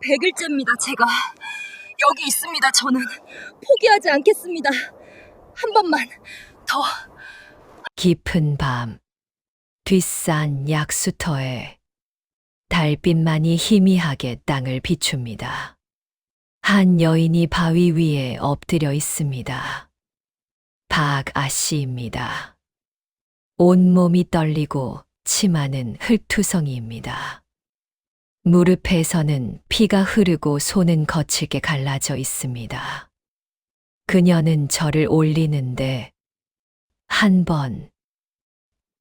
100일째입니다, 제가. 여기 있습니다, 저는. 포기하지 않겠습니다. 한 번만 더. 깊은 밤, 뒷산 약수터에 달빛만이 희미하게 땅을 비춥니다. 한 여인이 바위 위에 엎드려 있습니다. 박아씨입니다. 온몸이 떨리고 치마는 흙투성이입니다. 무릎에서는 피가 흐르고 손은 거칠게 갈라져 있습니다. 그녀는 절을 올리는데 한 번,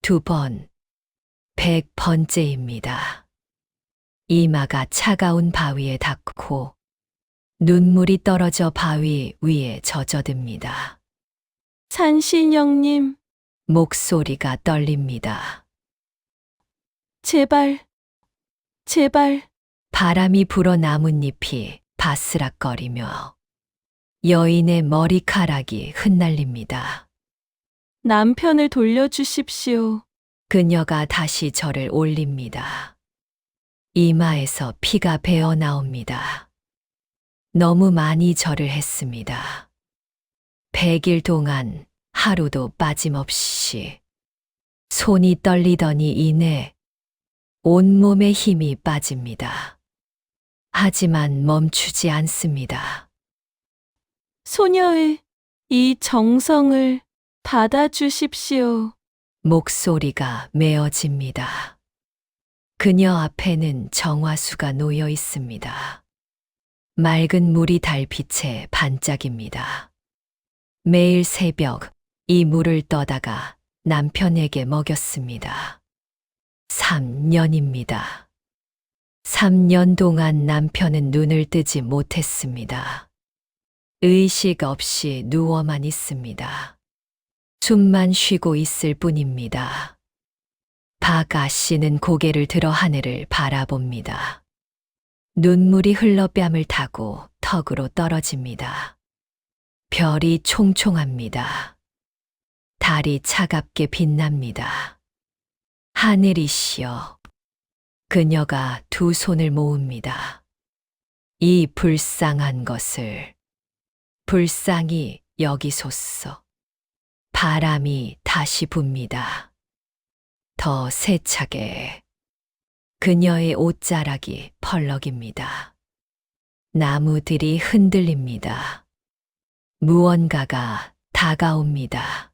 두 번, 100번째입니다. 이마가 차가운 바위에 닿고 눈물이 떨어져 바위 위에 젖어듭니다. 산신령님, 목소리가 떨립니다. 제발, 제발, 바람이 불어 나뭇잎이 바스락거리며 여인의 머리카락이 흩날립니다. 남편을 돌려주십시오. 그녀가 다시 절을 올립니다. 이마에서 피가 배어 나옵니다. 너무 많이 절을 했습니다. 100일 동안 하루도 빠짐없이 손이 떨리더니 이내 온몸에 힘이 빠집니다. 하지만 멈추지 않습니다. 소녀의 이 정성을 받아주십시오. 목소리가 메어집니다. 그녀 앞에는 정화수가 놓여 있습니다. 맑은 물이 달빛에 반짝입니다. 매일 새벽 이 물을 떠다가 남편에게 먹였습니다. 3년입니다. 3년 동안 남편은 눈을 뜨지 못했습니다. 의식 없이 누워만 있습니다. 숨만 쉬고 있을 뿐입니다. 박아씨는 고개를 들어 하늘을 바라봅니다. 눈물이 흘러 뺨을 타고 턱으로 떨어집니다. 별이 총총합니다. 달이 차갑게 빛납니다. 하늘이시여. 그녀가 두 손을 모읍니다. 이 불쌍한 것을 불쌍히 여기소서. 바람이 다시 붑니다. 더 세차게. 그녀의 옷자락이 펄럭입니다. 나무들이 흔들립니다. 무언가가 다가옵니다.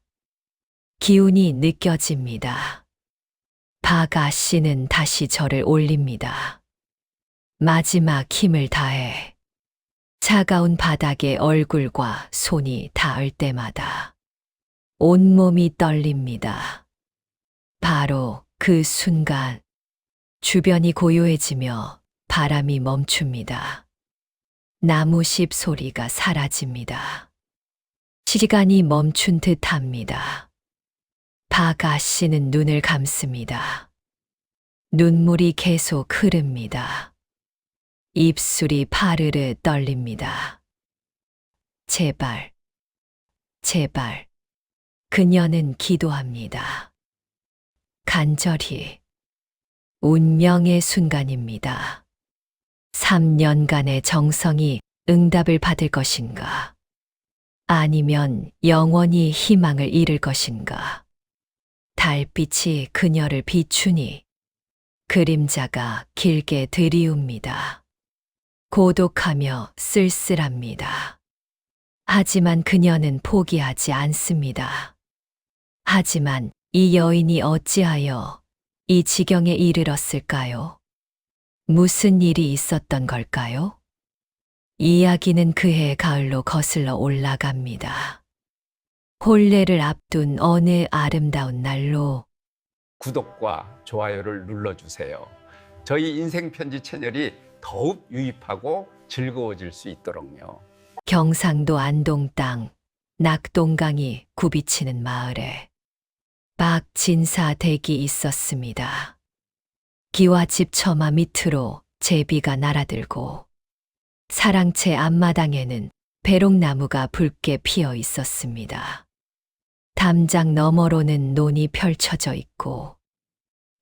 기운이 느껴집니다. 박아씨는 다시 절을 올립니다. 마지막 힘을 다해 차가운 바닥에 얼굴과 손이 닿을 때마다 온몸이 떨립니다. 바로 그 순간 주변이 고요해지며 바람이 멈춥니다. 나무십 소리가 사라집니다. 시간이 멈춘 듯 합니다. 박아씨는 눈을 감습니다. 눈물이 계속 흐릅니다. 입술이 파르르 떨립니다. 제발, 제발. 그녀는 기도합니다. 간절히. 운명의 순간입니다. 3년간의 정성이 응답을 받을 것인가? 아니면 영원히 희망을 잃을 것인가? 달빛이 그녀를 비추니 그림자가 길게 들이웁니다. 고독하며 쓸쓸합니다. 하지만 그녀는 포기하지 않습니다. 하지만 이 여인이 어찌하여 이 지경에 이르렀을까요? 무슨 일이 있었던 걸까요? 이야기는 그해 가을로 거슬러 올라갑니다. 혼례를 앞둔 어느 아름다운 날로 구독과 좋아요를 눌러주세요. 저희 인생편지 채널이 더욱 유입하고 즐거워질 수 있도록요. 경상도 안동 땅 낙동강이 굽이치는 마을에 박진사 댁이 있었습니다. 기와집 처마 밑으로 제비가 날아들고 사랑채 앞마당에는 배롱나무가 붉게 피어 있었습니다. 담장 너머로는 논이 펼쳐져 있고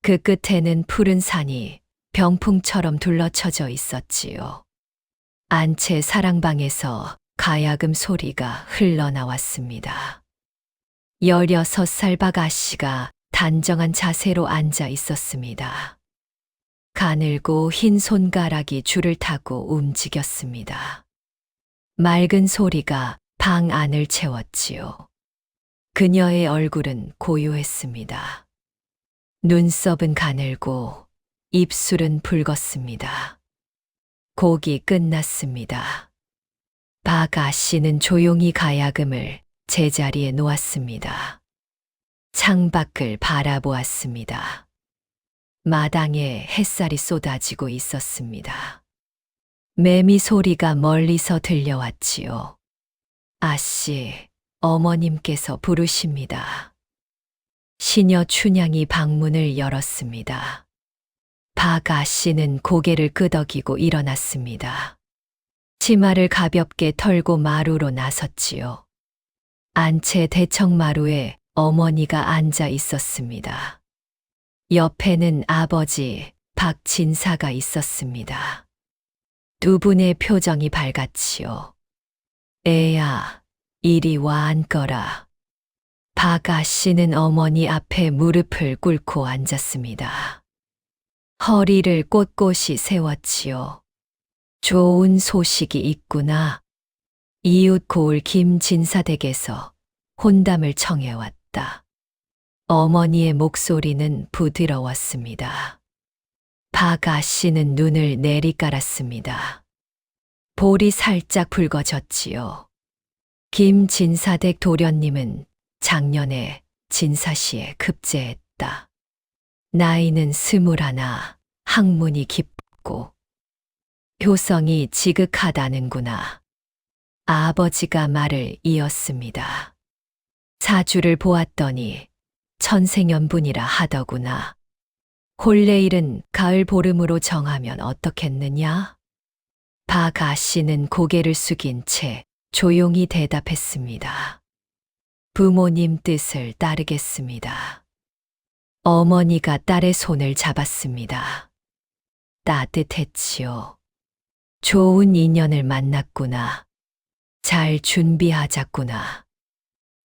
그 끝에는 푸른 산이 병풍처럼 둘러쳐져 있었지요. 안채 사랑방에서 가야금 소리가 흘러나왔습니다. 16살 박아씨가 단정한 자세로 앉아 있었습니다. 가늘고 흰 손가락이 줄을 타고 움직였습니다. 맑은 소리가 방 안을 채웠지요. 그녀의 얼굴은 고요했습니다. 눈썹은 가늘고 입술은 붉었습니다. 곡이 끝났습니다. 박아씨는 조용히 가야금을 제자리에 놓았습니다. 창밖을 바라보았습니다. 마당에 햇살이 쏟아지고 있었습니다. 매미 소리가 멀리서 들려왔지요. 아씨, 어머님께서 부르십니다. 시녀 춘향이 방문을 열었습니다. 박아씨는 고개를 끄덕이고 일어났습니다. 치마를 가볍게 털고 마루로 나섰지요. 안채 대청마루에 어머니가 앉아 있었습니다. 옆에는 아버지 박진사가 있었습니다. 두 분의 표정이 밝았지요. 애야, 이리 와 앉거라. 박아씨는 어머니 앞에 무릎을 꿇고 앉았습니다. 허리를 꼿꼿이 세웠지요. 좋은 소식이 있구나. 이웃 고을 김진사댁에서 혼담을 청해왔다. 어머니의 목소리는 부드러웠습니다. 박아씨는 눈을 내리깔았습니다. 볼이 살짝 붉어졌지요. 김진사댁 도련님은 작년에 진사시에 급제했다. 나이는 21, 학문이 깊고 효성이 지극하다는구나. 아버지가 말을 이었습니다. 사주를 보았더니 천생연분이라 하더구나. 혼례일은 가을 보름으로 정하면 어떻겠느냐? 박아씨는 고개를 숙인 채 조용히 대답했습니다. 부모님 뜻을 따르겠습니다. 어머니가 딸의 손을 잡았습니다. 따뜻했지요. 좋은 인연을 만났구나. 잘 준비하자꾸나.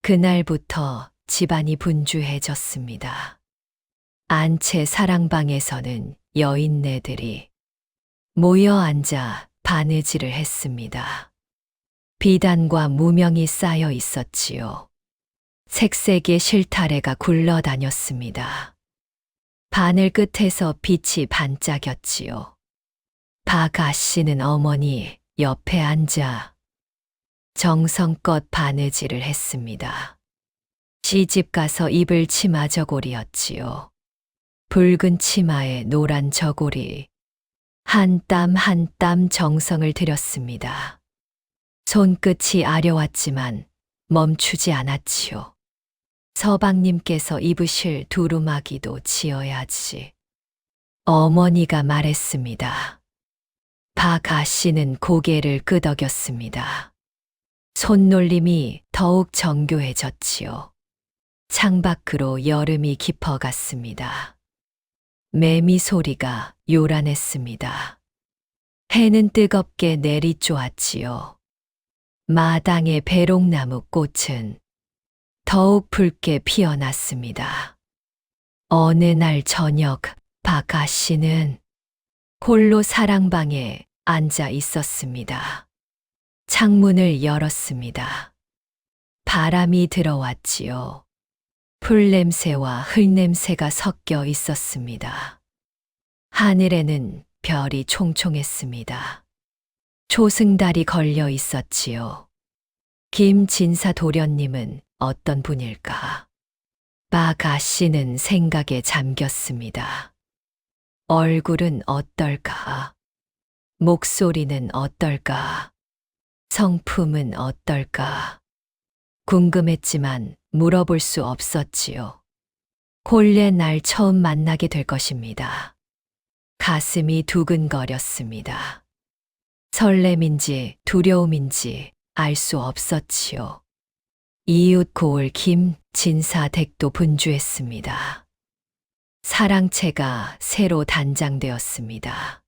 그날부터 집안이 분주해졌습니다. 안채 사랑방에서는 여인네들이 모여 앉아 바느질을 했습니다. 비단과 무명이 쌓여 있었지요. 색색의 실타래가 굴러다녔습니다. 바늘 끝에서 빛이 반짝였지요. 박아씨는 어머니 옆에 앉아 정성껏 바느질을 했습니다. 시집 가서 입을 치마 저고리였지요. 붉은 치마에 노란 저고리. 한 땀 한 땀 정성을 들였습니다. 손끝이 아려왔지만 멈추지 않았지요. 서방님께서 입으실 두루마기도 지어야지. 어머니가 말했습니다. 박아씨는 고개를 끄덕였습니다. 손놀림이 더욱 정교해졌지요. 창밖으로 여름이 깊어갔습니다. 매미 소리가 요란했습니다. 해는 뜨겁게 내리쪼았지요. 마당의 배롱나무 꽃은 더욱 붉게 피어났습니다. 어느 날 저녁 박아씨는 홀로 사랑방에 앉아 있었습니다. 창문을 열었습니다. 바람이 들어왔지요. 풀냄새와 흙냄새가 섞여 있었습니다. 하늘에는 별이 총총했습니다. 초승달이 걸려 있었지요. 김진사 도련님은 어떤 분일까? 박아씨는 생각에 잠겼습니다. 얼굴은 어떨까? 목소리는 어떨까? 성품은 어떨까? 궁금했지만 물어볼 수 없었지요. 혼례 날 처음 만나게 될 것입니다. 가슴이 두근거렸습니다. 설렘인지 두려움인지 알 수 없었지요. 이웃 고을 김진사 댁도 분주했습니다. 사랑채가 새로 단장되었습니다.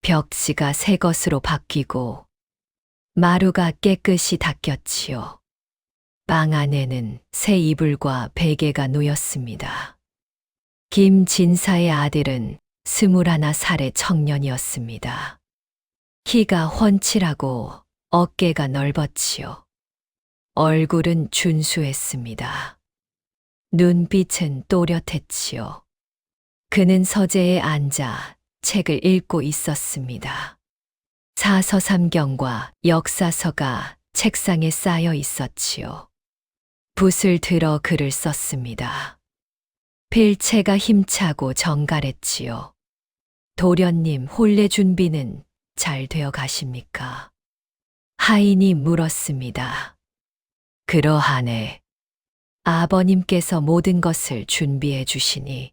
벽지가 새 것으로 바뀌고 마루가 깨끗이 닦였지요. 방 안에는 새 이불과 베개가 놓였습니다. 김진사의 아들은 21살의 청년이었습니다. 키가 훤칠하고 어깨가 넓었지요. 얼굴은 준수했습니다. 눈빛은 또렷했지요. 그는 서재에 앉아 책을 읽고 있었습니다. 사서삼경과 역사서가 책상에 쌓여 있었지요. 붓을 들어 글을 썼습니다. 필체가 힘차고 정갈했지요. 도련님, 혼례 준비는 잘 되어 가십니까? 하인이 물었습니다. 그러하네. 아버님께서 모든 것을 준비해 주시니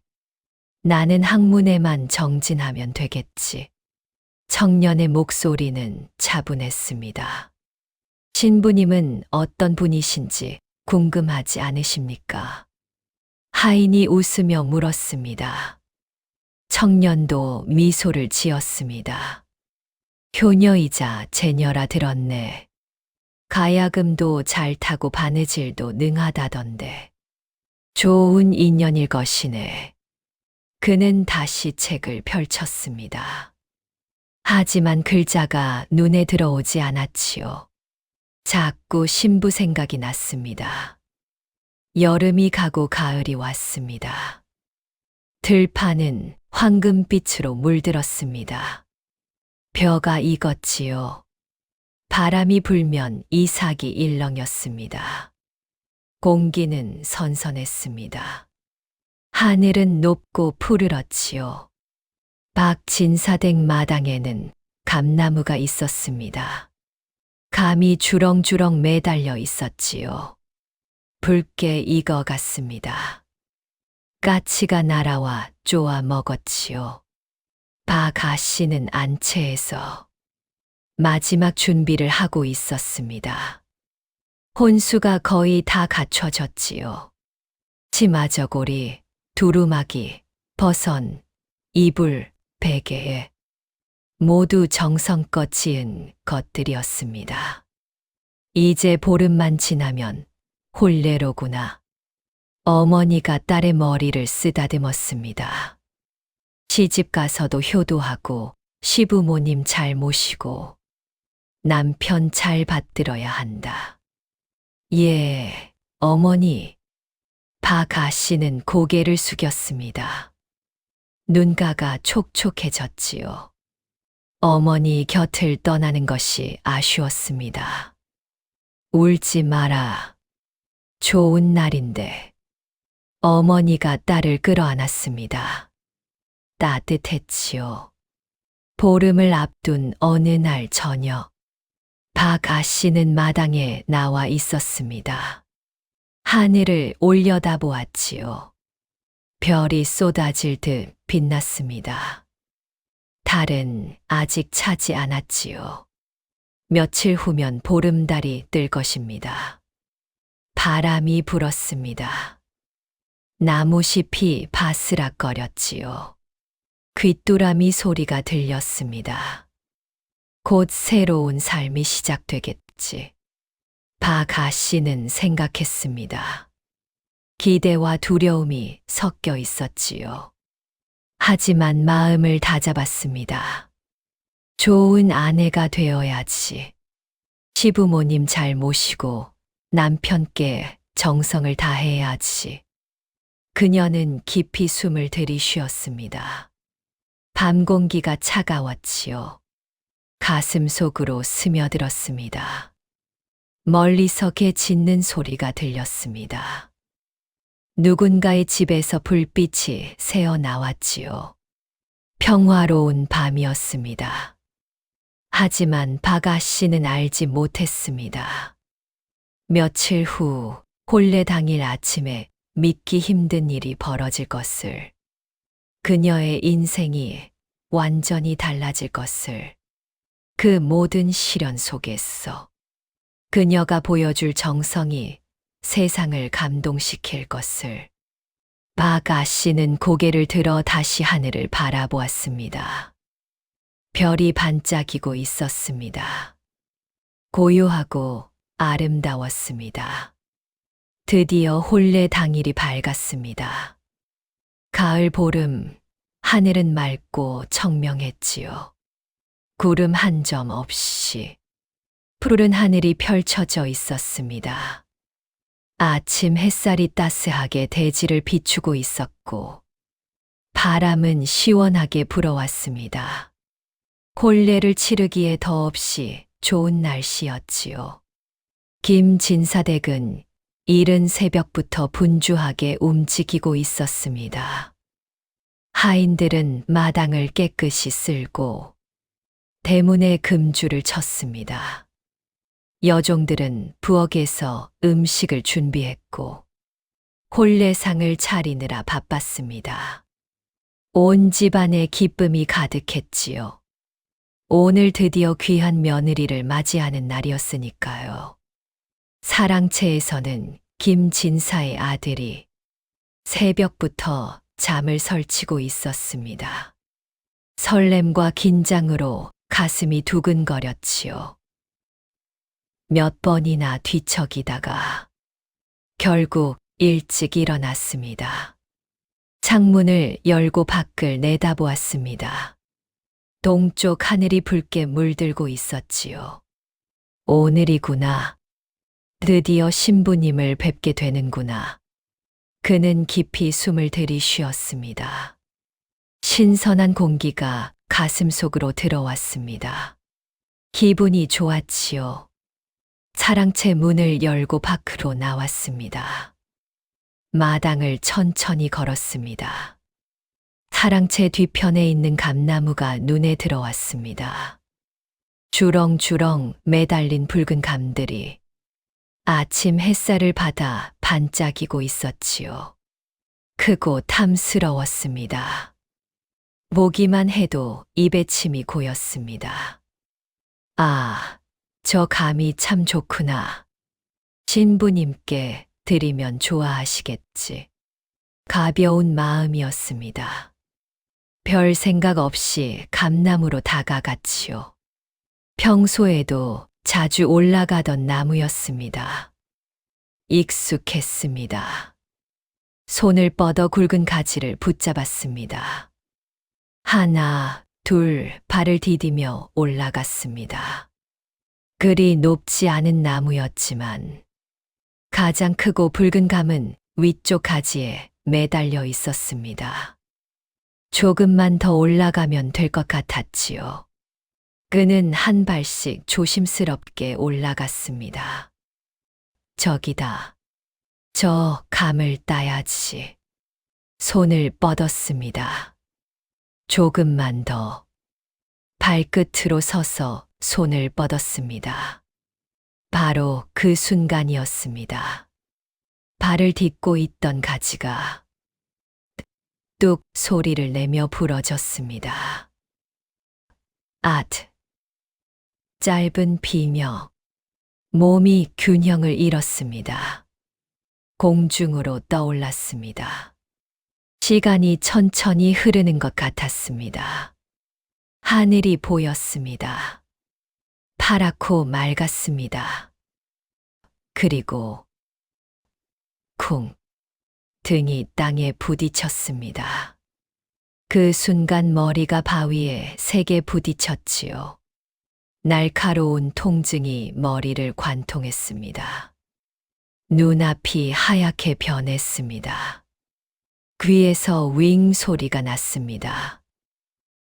나는 학문에만 정진하면 되겠지. 청년의 목소리는 차분했습니다. 신부님은 어떤 분이신지 궁금하지 않으십니까? 하인이 웃으며 물었습니다. 청년도 미소를 지었습니다. 효녀이자 제녀라 들었네. 가야금도 잘 타고 바느질도 능하다던데. 좋은 인연일 것이네. 그는 다시 책을 펼쳤습니다. 하지만 글자가 눈에 들어오지 않았지요. 자꾸 신부 생각이 났습니다. 여름이 가고 가을이 왔습니다. 들판은 황금빛으로 물들었습니다. 벼가 익었지요. 바람이 불면 이삭이 일렁였습니다. 공기는 선선했습니다. 하늘은 높고 푸르렀지요. 박진사댁 마당에는 감나무가 있었습니다. 감이 주렁주렁 매달려 있었지요. 붉게 익어갔습니다. 까치가 날아와 쪼아 먹었지요. 박아씨는 안채에서 마지막 준비를 하고 있었습니다. 혼수가 거의 다 갖춰졌지요. 치마저고리, 두루마기, 버선, 이불, 베개에 모두 정성껏 지은 것들이었습니다. 이제 보름만 지나면 혼례로구나. 어머니가 딸의 머리를 쓰다듬었습니다. 시집 가서도 효도하고 시부모님 잘 모시고 남편 잘 받들어야 한다. 예, 어머니. 박아씨는 고개를 숙였습니다. 눈가가 촉촉해졌지요. 어머니 곁을 떠나는 것이 아쉬웠습니다. 울지 마라. 좋은 날인데. 어머니가 딸을 끌어안았습니다. 따뜻했지요. 보름을 앞둔 어느 날 저녁, 박아씨는 마당에 나와 있었습니다. 하늘을 올려다보았지요. 별이 쏟아질 듯 빛났습니다. 달은 아직 차지 않았지요. 며칠 후면 보름달이 뜰 것입니다. 바람이 불었습니다. 나무잎이 바스락거렸지요. 귀뚜라미 소리가 들렸습니다. 곧 새로운 삶이 시작되겠지. 박아씨는 생각했습니다. 기대와 두려움이 섞여 있었지요. 하지만 마음을 다잡았습니다. 좋은 아내가 되어야지. 시부모님 잘 모시고 남편께 정성을 다해야지. 그녀는 깊이 숨을 들이쉬었습니다. 밤 공기가 차가웠지요. 가슴 속으로 스며들었습니다. 멀리서 개 짖는 소리가 들렸습니다. 누군가의 집에서 불빛이 새어 나왔지요. 평화로운 밤이었습니다. 하지만 박아씨는 알지 못했습니다. 며칠 후 혼례 당일 아침에 믿기 힘든 일이 벌어질 것을, 그녀의 인생이 완전히 달라질 것을, 그 모든 시련 속에서 그녀가 보여줄 정성이 세상을 감동시킬 것을. 박아씨는 고개를 들어 다시 하늘을 바라보았습니다. 별이 반짝이고 있었습니다. 고요하고 아름다웠습니다. 드디어 혼례 당일이 밝았습니다. 가을 보름, 하늘은 맑고 청명했지요. 구름 한 점 없이 푸른 하늘이 펼쳐져 있었습니다. 아침 햇살이 따스하게 대지를 비추고 있었고, 바람은 시원하게 불어왔습니다. 혼례를 치르기에 더없이 좋은 날씨였지요. 김진사댁은 이른 새벽부터 분주하게 움직이고 있었습니다. 하인들은 마당을 깨끗이 쓸고 대문에 금줄을 쳤습니다. 여종들은 부엌에서 음식을 준비했고 혼례상을 차리느라 바빴습니다. 온 집안에 기쁨이 가득했지요. 오늘 드디어 귀한 며느리를 맞이하는 날이었으니까요. 사랑채에서는 김진사의 아들이 새벽부터 잠을 설치고 있었습니다. 설렘과 긴장으로 가슴이 두근거렸지요. 몇 번이나 뒤척이다가 결국 일찍 일어났습니다. 창문을 열고 밖을 내다보았습니다. 동쪽 하늘이 붉게 물들고 있었지요. 오늘이구나. 드디어 신부님을 뵙게 되는구나. 그는 깊이 숨을 들이쉬었습니다. 신선한 공기가 가슴 속으로 들어왔습니다. 기분이 좋았지요. 사랑채 문을 열고 밖으로 나왔습니다. 마당을 천천히 걸었습니다. 사랑채 뒤편에 있는 감나무가 눈에 들어왔습니다. 주렁주렁 매달린 붉은 감들이 아침 햇살을 받아 반짝이고 있었지요. 크고 탐스러웠습니다. 보기만 해도 입에 침이 고였습니다. 아, 저 감이 참 좋구나. 신부님께 드리면 좋아하시겠지. 가벼운 마음이었습니다. 별 생각 없이 감나무로 다가갔지요. 평소에도 자주 올라가던 나무였습니다. 익숙했습니다. 손을 뻗어 굵은 가지를 붙잡았습니다. 하나, 둘, 발을 디디며 올라갔습니다. 그리 높지 않은 나무였지만 가장 크고 붉은 감은 위쪽 가지에 매달려 있었습니다. 조금만 더 올라가면 될 것 같았지요. 그는 한 발씩 조심스럽게 올라갔습니다. 저기다. 저 감을 따야지. 손을 뻗었습니다. 조금만 더. 발끝으로 서서 손을 뻗었습니다. 바로 그 순간이었습니다. 발을 딛고 있던 가지가 뚝 소리를 내며 부러졌습니다. 아트. 짧은 비명. 몸이 균형을 잃었습니다. 공중으로 떠올랐습니다. 시간이 천천히 흐르는 것 같았습니다. 하늘이 보였습니다. 파랗고 맑았습니다. 그리고 쿵. 등이 땅에 부딪혔습니다. 그 순간 머리가 바위에 세게 부딪혔지요. 날카로운 통증이 머리를 관통했습니다. 눈앞이 하얗게 변했습니다. 귀에서 윙 소리가 났습니다.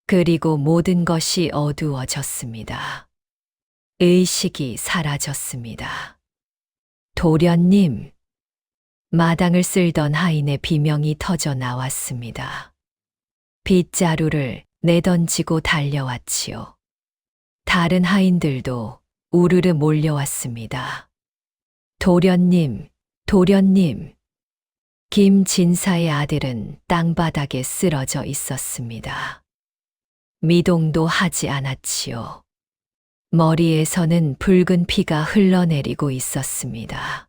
그리고 모든 것이 어두워졌습니다. 의식이 사라졌습니다. 도련님. 마당을 쓸던 하인의 비명이 터져 나왔습니다. 빗자루를 내던지고 달려왔지요. 다른 하인들도 우르르 몰려왔습니다. 도련님, 도련님. 김진사의 아들은 땅바닥에 쓰러져 있었습니다. 미동도 하지 않았지요. 머리에서는 붉은 피가 흘러내리고 있었습니다.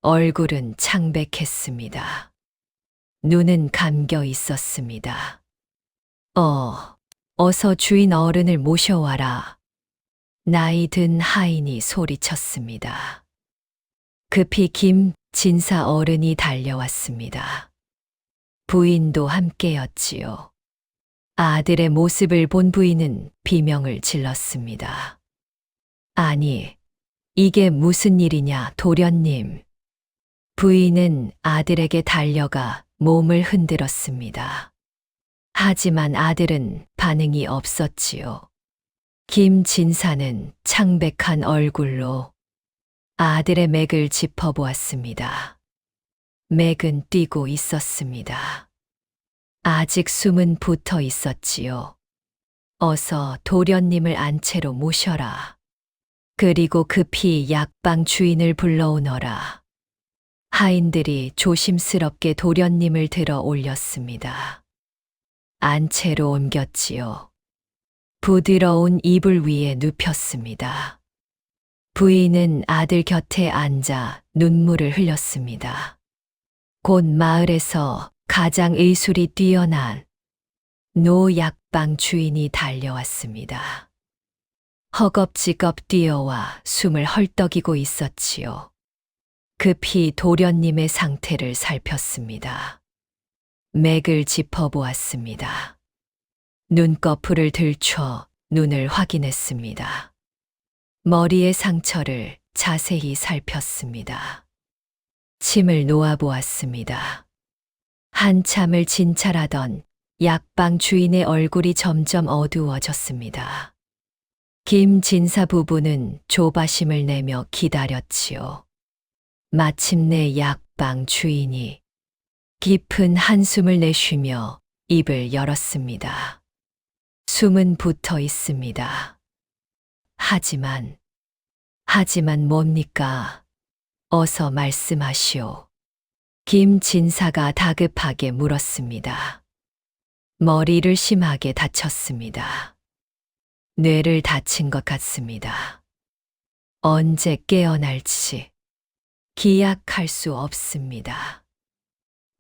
얼굴은 창백했습니다. 눈은 감겨 있었습니다. 어서 주인 어른을 모셔와라. 나이 든 하인이 소리쳤습니다. 급히 김 진사 어른이 달려왔습니다. 부인도 함께였지요. 아들의 모습을 본 부인은 비명을 질렀습니다. 아니, 이게 무슨 일이냐, 도련님. 부인은 아들에게 달려가 몸을 흔들었습니다. 하지만 아들은 반응이 없었지요. 김 진사는 창백한 얼굴로 아들의 맥을 짚어보았습니다. 맥은 뛰고 있었습니다. 아직 숨은 붙어 있었지요. 어서 도련님을 안채로 모셔라. 그리고 급히 약방 주인을 불러오너라. 하인들이 조심스럽게 도련님을 들어 올렸습니다. 안채로 옮겼지요. 부드러운 이불 위에 눕혔습니다. 부인은 아들 곁에 앉아 눈물을 흘렸습니다. 곧 마을에서 가장 의술이 뛰어난 노 약방 주인이 달려왔습니다. 허겁지겁 뛰어와 숨을 헐떡이고 있었지요. 급히 도련님의 상태를 살폈습니다. 맥을 짚어보았습니다. 눈꺼풀을 들춰 눈을 확인했습니다. 머리의 상처를 자세히 살폈습니다. 침을 놓아보았습니다. 한참을 진찰하던 약방 주인의 얼굴이 점점 어두워졌습니다. 김 진사 부부는 조바심을 내며 기다렸지요. 마침내 약방 주인이 깊은 한숨을 내쉬며 입을 열었습니다. 숨은 붙어 있습니다. 하지만 뭡니까? 어서 말씀하시오. 김 진사가 다급하게 물었습니다. 머리를 심하게 다쳤습니다. 뇌를 다친 것 같습니다. 언제 깨어날지 기약할 수 없습니다.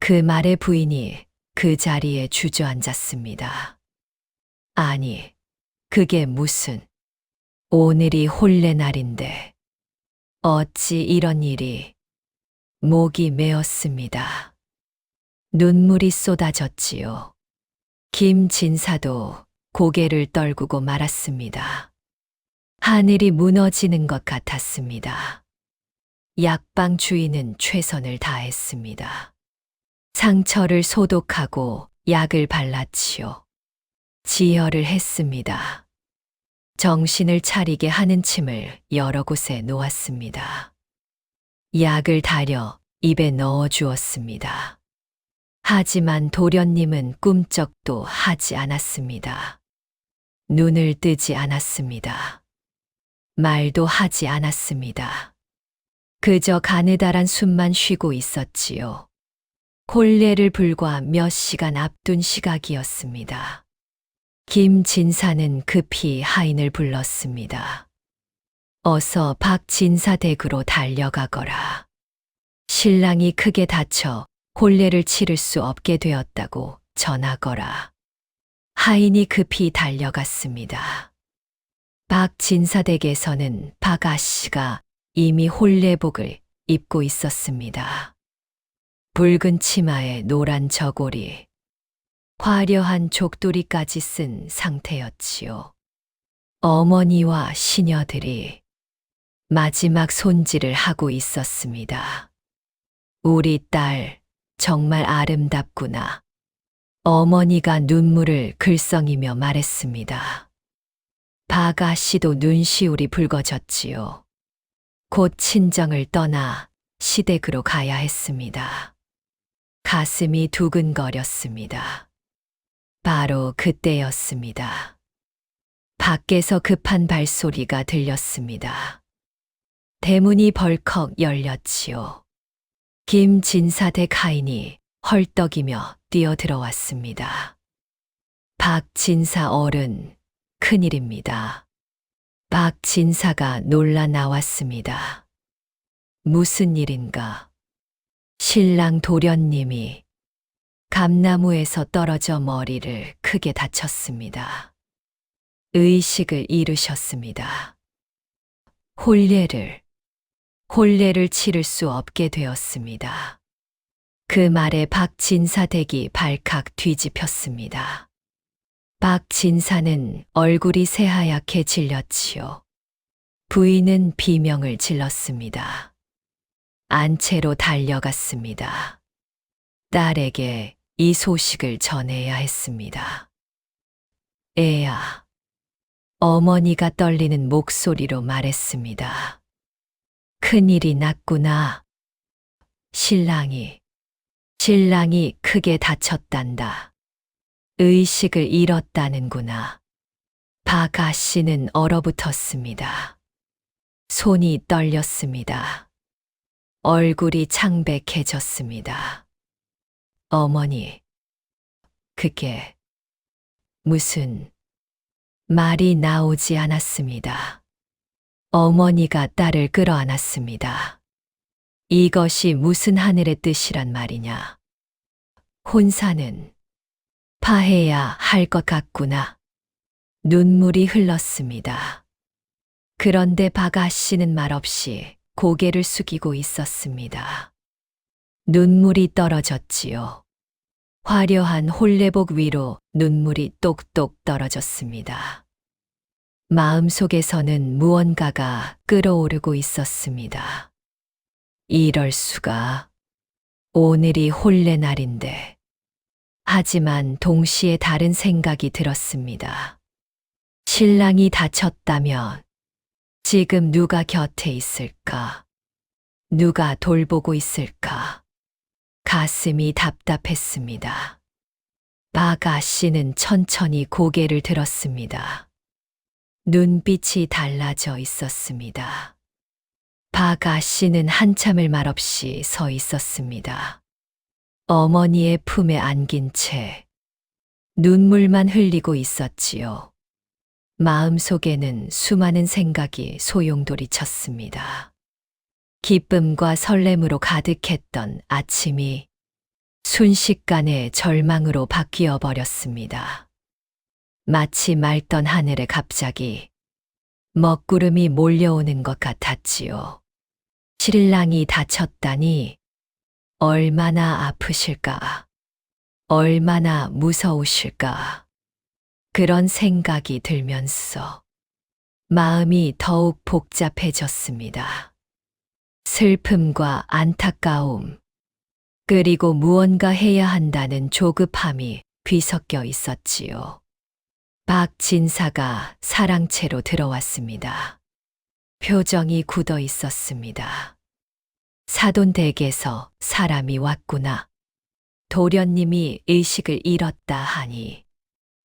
그 말에 부인이 그 자리에 주저앉았습니다. 아니, 그게 무슨, 오늘이 혼례날인데 어찌 이런 일이. 목이 메었습니다. 눈물이 쏟아졌지요. 김 진사도 고개를 떨구고 말았습니다. 하늘이 무너지는 것 같았습니다. 약방 주인은 최선을 다했습니다. 상처를 소독하고 약을 발랐지요. 지혈을 했습니다. 정신을 차리게 하는 침을 여러 곳에 놓았습니다. 약을 달여 입에 넣어 주었습니다. 하지만 도련님은 꿈쩍도 하지 않았습니다. 눈을 뜨지 않았습니다. 말도 하지 않았습니다. 그저 가느다란 숨만 쉬고 있었지요. 혼례를 불과 몇 시간 앞둔 시각이었습니다. 김 진사는 급히 하인을 불렀습니다. 어서 박 진사 댁으로 달려가거라. 신랑이 크게 다쳐 혼례를 치를 수 없게 되었다고 전하거라. 하인이 급히 달려갔습니다. 박 진사 댁에서는 박 아씨가 이미 혼례복을 입고 있었습니다. 붉은 치마에 노란 저고리, 화려한 족도리까지 쓴 상태였지요. 어머니와 시녀들이 마지막 손질을 하고 있었습니다. 우리 딸 정말 아름답구나. 어머니가 눈물을 글썽이며 말했습니다. 박 아씨도 눈시울이 붉어졌지요. 곧 친정을 떠나 시댁으로 가야 했습니다. 가슴이 두근거렸습니다. 바로 그때였습니다. 밖에서 급한 발소리가 들렸습니다. 대문이 벌컥 열렸지요. 김 진사 댁 하인이 헐떡이며 뛰어들어왔습니다. 박 진사 어른, 큰일입니다. 박 진사가 놀라 나왔습니다. 무슨 일인가? 신랑 도련님이 감나무에서 떨어져 머리를 크게 다쳤습니다. 의식을 잃으셨습니다. 혼례를 치를 수 없게 되었습니다. 그 말에 박진사 댁이 발칵 뒤집혔습니다. 박진사는 얼굴이 새하얗게 질렸지요. 부인은 비명을 질렀습니다. 안채로 달려갔습니다. 딸에게 이 소식을 전해야 했습니다. 애야, 어머니가 떨리는 목소리로 말했습니다. 큰일이 났구나. 신랑이 크게 다쳤단다. 의식을 잃었다는구나. 박 아씨는 얼어붙었습니다. 손이 떨렸습니다. 얼굴이 창백해졌습니다. 어머니, 그게 무슨 말이 나오지 않았습니다. 어머니가 딸을 끌어안았습니다. 이것이 무슨 하늘의 뜻이란 말이냐. 혼사는 파해야 할 것 같구나. 눈물이 흘렀습니다. 그런데 박 아씨는 말없이 고개를 숙이고 있었습니다. 눈물이 떨어졌지요. 화려한 혼례복 위로 눈물이 똑똑 떨어졌습니다. 마음속에서는 무언가가 끓어오르고 있었습니다. 이럴 수가. 오늘이 혼례 날인데. 하지만 동시에 다른 생각이 들었습니다. 신랑이 다쳤다면 지금 누가 곁에 있을까? 누가 돌보고 있을까? 가슴이 답답했습니다. 박 아씨는 천천히 고개를 들었습니다. 눈빛이 달라져 있었습니다. 박 아씨는 한참을 말없이 서 있었습니다. 어머니의 품에 안긴 채 눈물만 흘리고 있었지요. 마음속에는 수많은 생각이 소용돌이쳤습니다. 기쁨과 설렘으로 가득했던 아침이 순식간에 절망으로 바뀌어 버렸습니다. 마치 맑던 하늘에 갑자기 먹구름이 몰려오는 것 같았지요. 신랑이 다쳤다니 얼마나 아프실까, 얼마나 무서우실까. 그런 생각이 들면서 마음이 더욱 복잡해졌습니다. 슬픔과 안타까움, 그리고 무언가 해야 한다는 조급함이 뒤섞여 있었지요. 박진사가 사랑채로 들어왔습니다. 표정이 굳어 있었습니다. 사돈댁에서 사람이 왔구나. 도련님이 의식을 잃었다 하니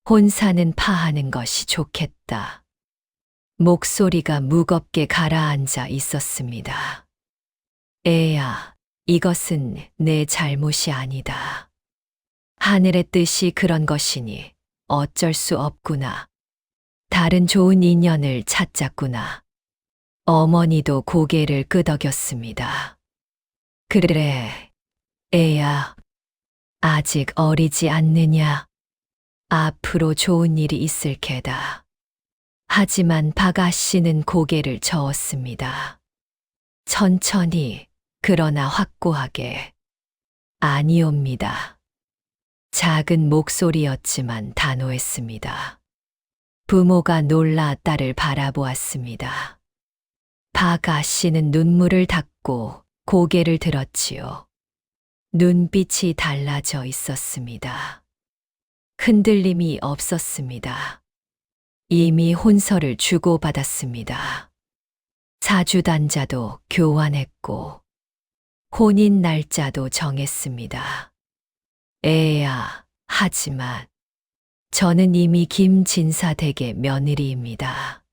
혼사는 파하는 것이 좋겠다. 목소리가 무겁게 가라앉아 있었습니다. 애야, 이것은 내 잘못이 아니다. 하늘의 뜻이 그런 것이니 어쩔 수 없구나. 다른 좋은 인연을 찾자꾸나. 어머니도 고개를 끄덕였습니다. 그래, 애야, 아직 어리지 않느냐. 앞으로 좋은 일이 있을 게다. 하지만 박 아씨는 고개를 저었습니다. 천천히, 그러나 확고하게. 아니옵니다. 작은 목소리였지만 단호했습니다. 부모가 놀라 딸을 바라보았습니다. 박 아씨는 눈물을 닦고 고개를 들었지요. 눈빛이 달라져 있었습니다. 흔들림이 없었습니다. 이미 혼서를 주고받았습니다. 사주단자도 교환했고 혼인 날짜도 정했습니다. 애야, 하지만 저는 이미 김진사 댁의 며느리입니다.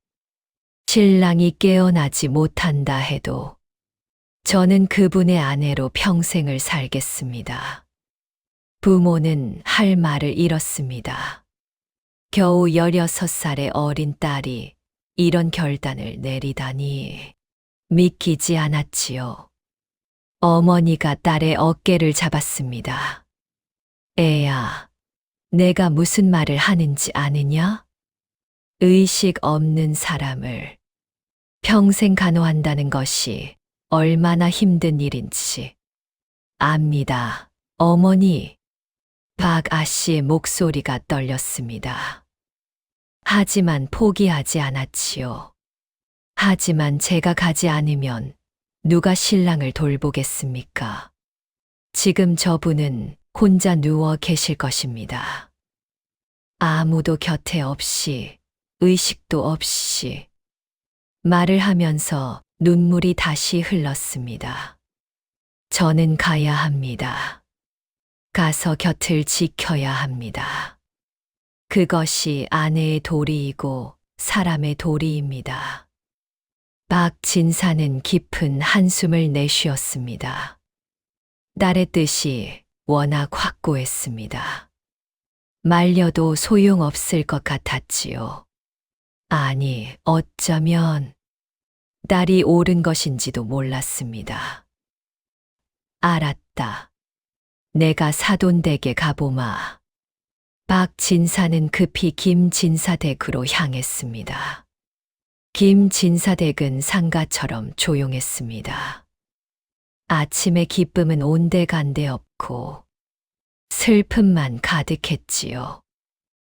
신랑이 깨어나지 못한다 해도 저는 그분의 아내로 평생을 살겠습니다. 부모는 할 말을 잃었습니다. 겨우 16살의 어린 딸이 이런 결단을 내리다니 믿기지 않았지요. 어머니가 딸의 어깨를 잡았습니다. 애야, 내가 무슨 말을 하는지 아느냐? 의식 없는 사람을 평생 간호한다는 것이 얼마나 힘든 일인지 압니다. 어머니, 박아 씨의 목소리가 떨렸습니다. 하지만 포기하지 않았지요. 하지만 제가 가지 않으면 누가 신랑을 돌보겠습니까? 지금 저분은 혼자 누워 계실 것입니다. 아무도 곁에 없이, 의식도 없이 말을 하면서 눈물이 다시 흘렀습니다. 저는 가야 합니다. 가서 곁을 지켜야 합니다. 그것이 아내의 도리이고 사람의 도리입니다. 박진사는 깊은 한숨을 내쉬었습니다. 딸의 뜻이 워낙 확고했습니다. 말려도 소용없을 것 같았지요. 아니, 어쩌면 딸이 옳은 것인지도 몰랐습니다. 알았다. 내가 사돈댁에 가보마. 박진사는 급히 김진사댁으로 향했습니다. 김진사댁은 상가처럼 조용했습니다. 아침의 기쁨은 온데간데 없고 슬픔만 가득했지요.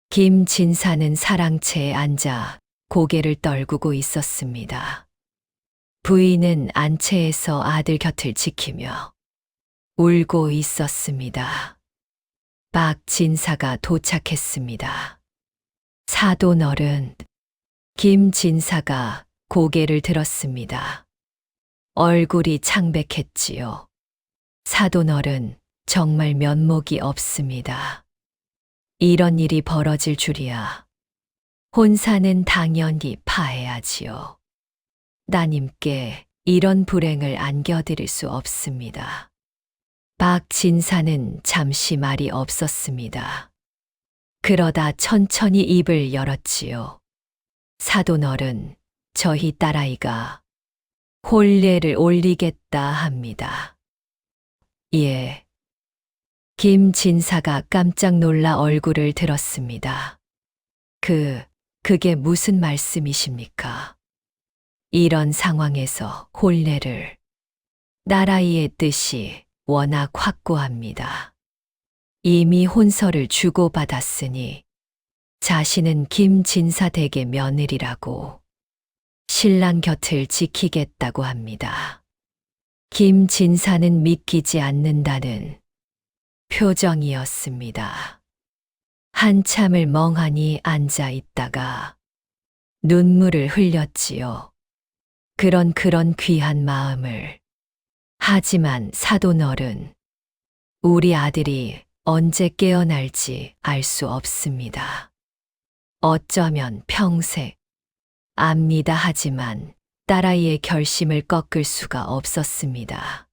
김진사는 사랑채에 앉아 고개를 떨구고 있었습니다. 부인은 안채에서 아들 곁을 지키며 울고 있었습니다. 박진사가 도착했습니다. 사돈어른, 김진사가 고개를 들었습니다. 얼굴이 창백했지요. 사돈어른, 정말 면목이 없습니다. 이런 일이 벌어질 줄이야. 혼사는 당연히 파해야지요. 따님께 이런 불행을 안겨드릴 수 없습니다. 박진사는 잠시 말이 없었습니다. 그러다 천천히 입을 열었지요. 사돈어른, 저희 딸아이가 혼례를 올리겠다 합니다. 예. 김진사가 깜짝 놀라 얼굴을 들었습니다. 그게 무슨 말씀이십니까? 이런 상황에서 혼례를, 딸아이의 뜻이 워낙 확고합니다. 이미 혼서를 주고받았으니 자신은 김진사 댁의 며느리라고 신랑 곁을 지키겠다고 합니다. 김진사는 믿기지 않는다는 표정이었습니다. 한참을 멍하니 앉아 있다가 눈물을 흘렸지요. 그런 귀한 마음을. 하지만 사돈어른, 우리 아들이 언제 깨어날지 알 수 없습니다. 어쩌면 평생 압니다. 하지만 딸아이의 결심을 꺾을 수가 없었습니다.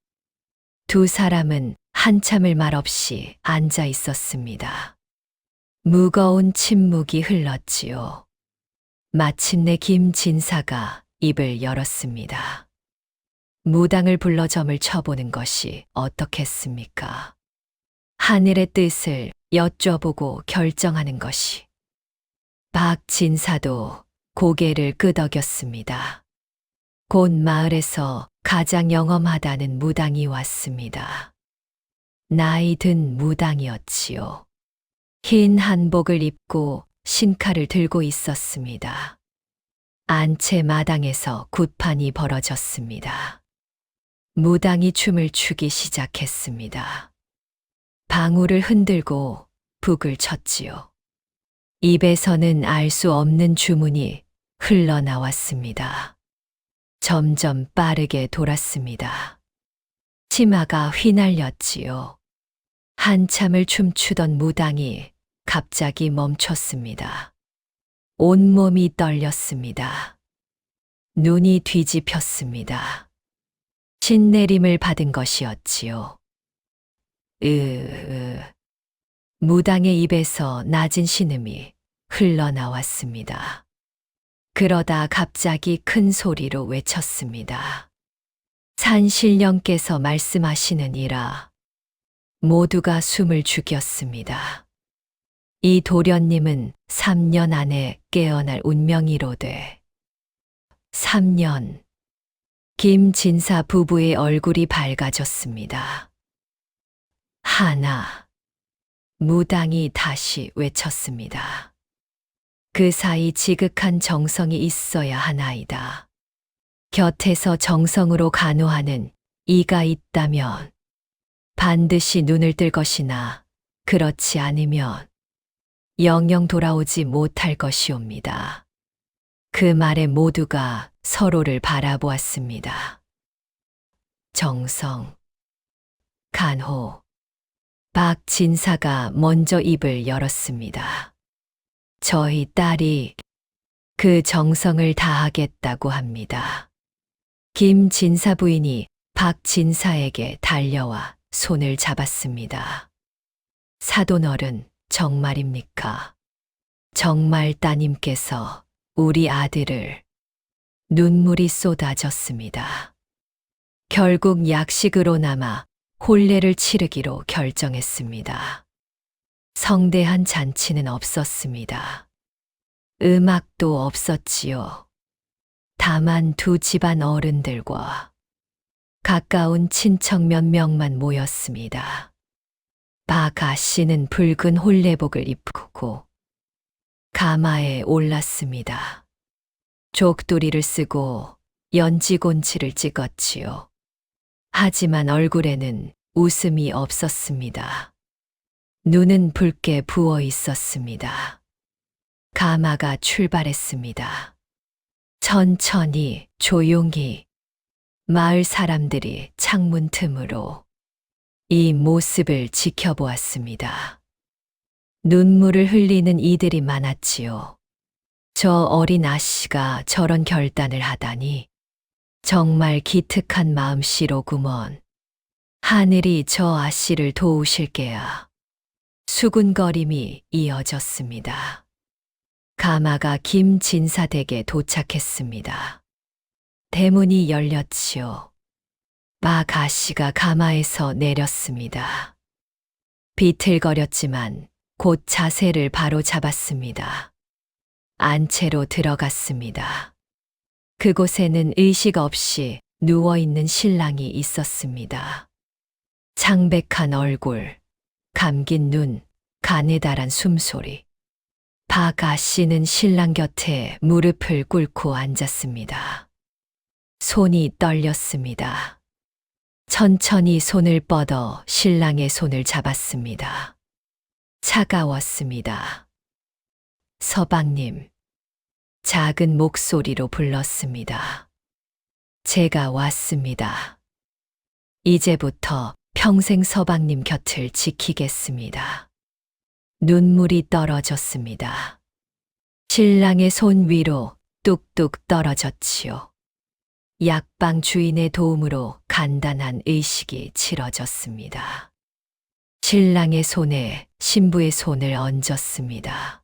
두 사람은 한참을 말없이 앉아 있었습니다. 무거운 침묵이 흘렀지요. 마침내 김진사가 입을 열었습니다. 무당을 불러 점을 쳐보는 것이 어떻겠습니까? 하늘의 뜻을 여쭤보고 결정하는 것이. 박진사도 고개를 끄덕였습니다. 곧 마을에서 가장 영험하다는 무당이 왔습니다. 나이 든 무당이었지요. 흰 한복을 입고 신칼을 들고 있었습니다. 안채 마당에서 굿판이 벌어졌습니다. 무당이 춤을 추기 시작했습니다. 방울을 흔들고 북을 쳤지요. 입에서는 알 수 없는 주문이 흘러나왔습니다. 점점 빠르게 돌았습니다. 치마가 휘날렸지요. 한참을 춤추던 무당이 갑자기 멈췄습니다. 온몸이 떨렸습니다. 눈이 뒤집혔습니다. 신내림을 받은 것이었지요. 무당의 입에서 낮은 신음이 흘러나왔습니다. 그러다 갑자기 큰 소리로 외쳤습니다. 산신령께서 말씀하시느니라. 모두가 숨을 죽였습니다. 이 도련님은 3년 안에 깨어날 운명이로되. 3년. 김진사 부부의 얼굴이 밝아졌습니다. 하나. 무당이 다시 외쳤습니다. 그 사이 지극한 정성이 있어야 하나이다. 곁에서 정성으로 간호하는 이가 있다면 반드시 눈을 뜰 것이나 그렇지 않으면 영영 돌아오지 못할 것이옵니다. 그 말에 모두가 서로를 바라보았습니다. 정성, 간호. 박진사가 먼저 입을 열었습니다. 저희 딸이 그 정성을 다하겠다고 합니다. 김진사 부인이 박진사에게 달려와 손을 잡았습니다. 사돈어른, 정말입니까? 정말 따님께서 우리 아들을. 눈물이 쏟아졌습니다. 결국 약식으로 남아 혼례를 치르기로 결정했습니다. 성대한 잔치는 없었습니다. 음악도 없었지요. 다만 두 집안 어른들과 가까운 친척 몇 명만 모였습니다. 박 아씨는 붉은 혼례복을 입고 가마에 올랐습니다. 족두리를 쓰고 연지곤치를 찍었지요. 하지만 얼굴에는 웃음이 없었습니다. 눈은 붉게 부어 있었습니다. 가마가 출발했습니다. 천천히, 조용히 마을 사람들이 창문 틈으로 이 모습을 지켜보았습니다. 눈물을 흘리는 이들이 많았지요. 저 어린 아씨가 저런 결단을 하다니 정말 기특한 마음씨로구먼. 하늘이 저 아씨를 도우실게야. 수군거림이 이어졌습니다. 가마가 김진사 댁에 도착했습니다. 대문이 열렸지요. 박 아씨가 가마에서 내렸습니다. 비틀거렸지만 곧 자세를 바로 잡았습니다. 안채로 들어갔습니다. 그곳에는 의식 없이 누워있는 신랑이 있었습니다. 창백한 얼굴, 감긴 눈, 가느다란 숨소리. 박 아씨는 신랑 곁에 무릎을 꿇고 앉았습니다. 손이 떨렸습니다. 천천히 손을 뻗어 신랑의 손을 잡았습니다. 차가웠습니다. 서방님, 작은 목소리로 불렀습니다. 제가 왔습니다. 이제부터 평생 서방님 곁을 지키겠습니다. 눈물이 떨어졌습니다. 신랑의 손 위로 뚝뚝 떨어졌지요. 약방 주인의 도움으로 간단한 의식이 치러졌습니다. 신랑의 손에 신부의 손을 얹었습니다.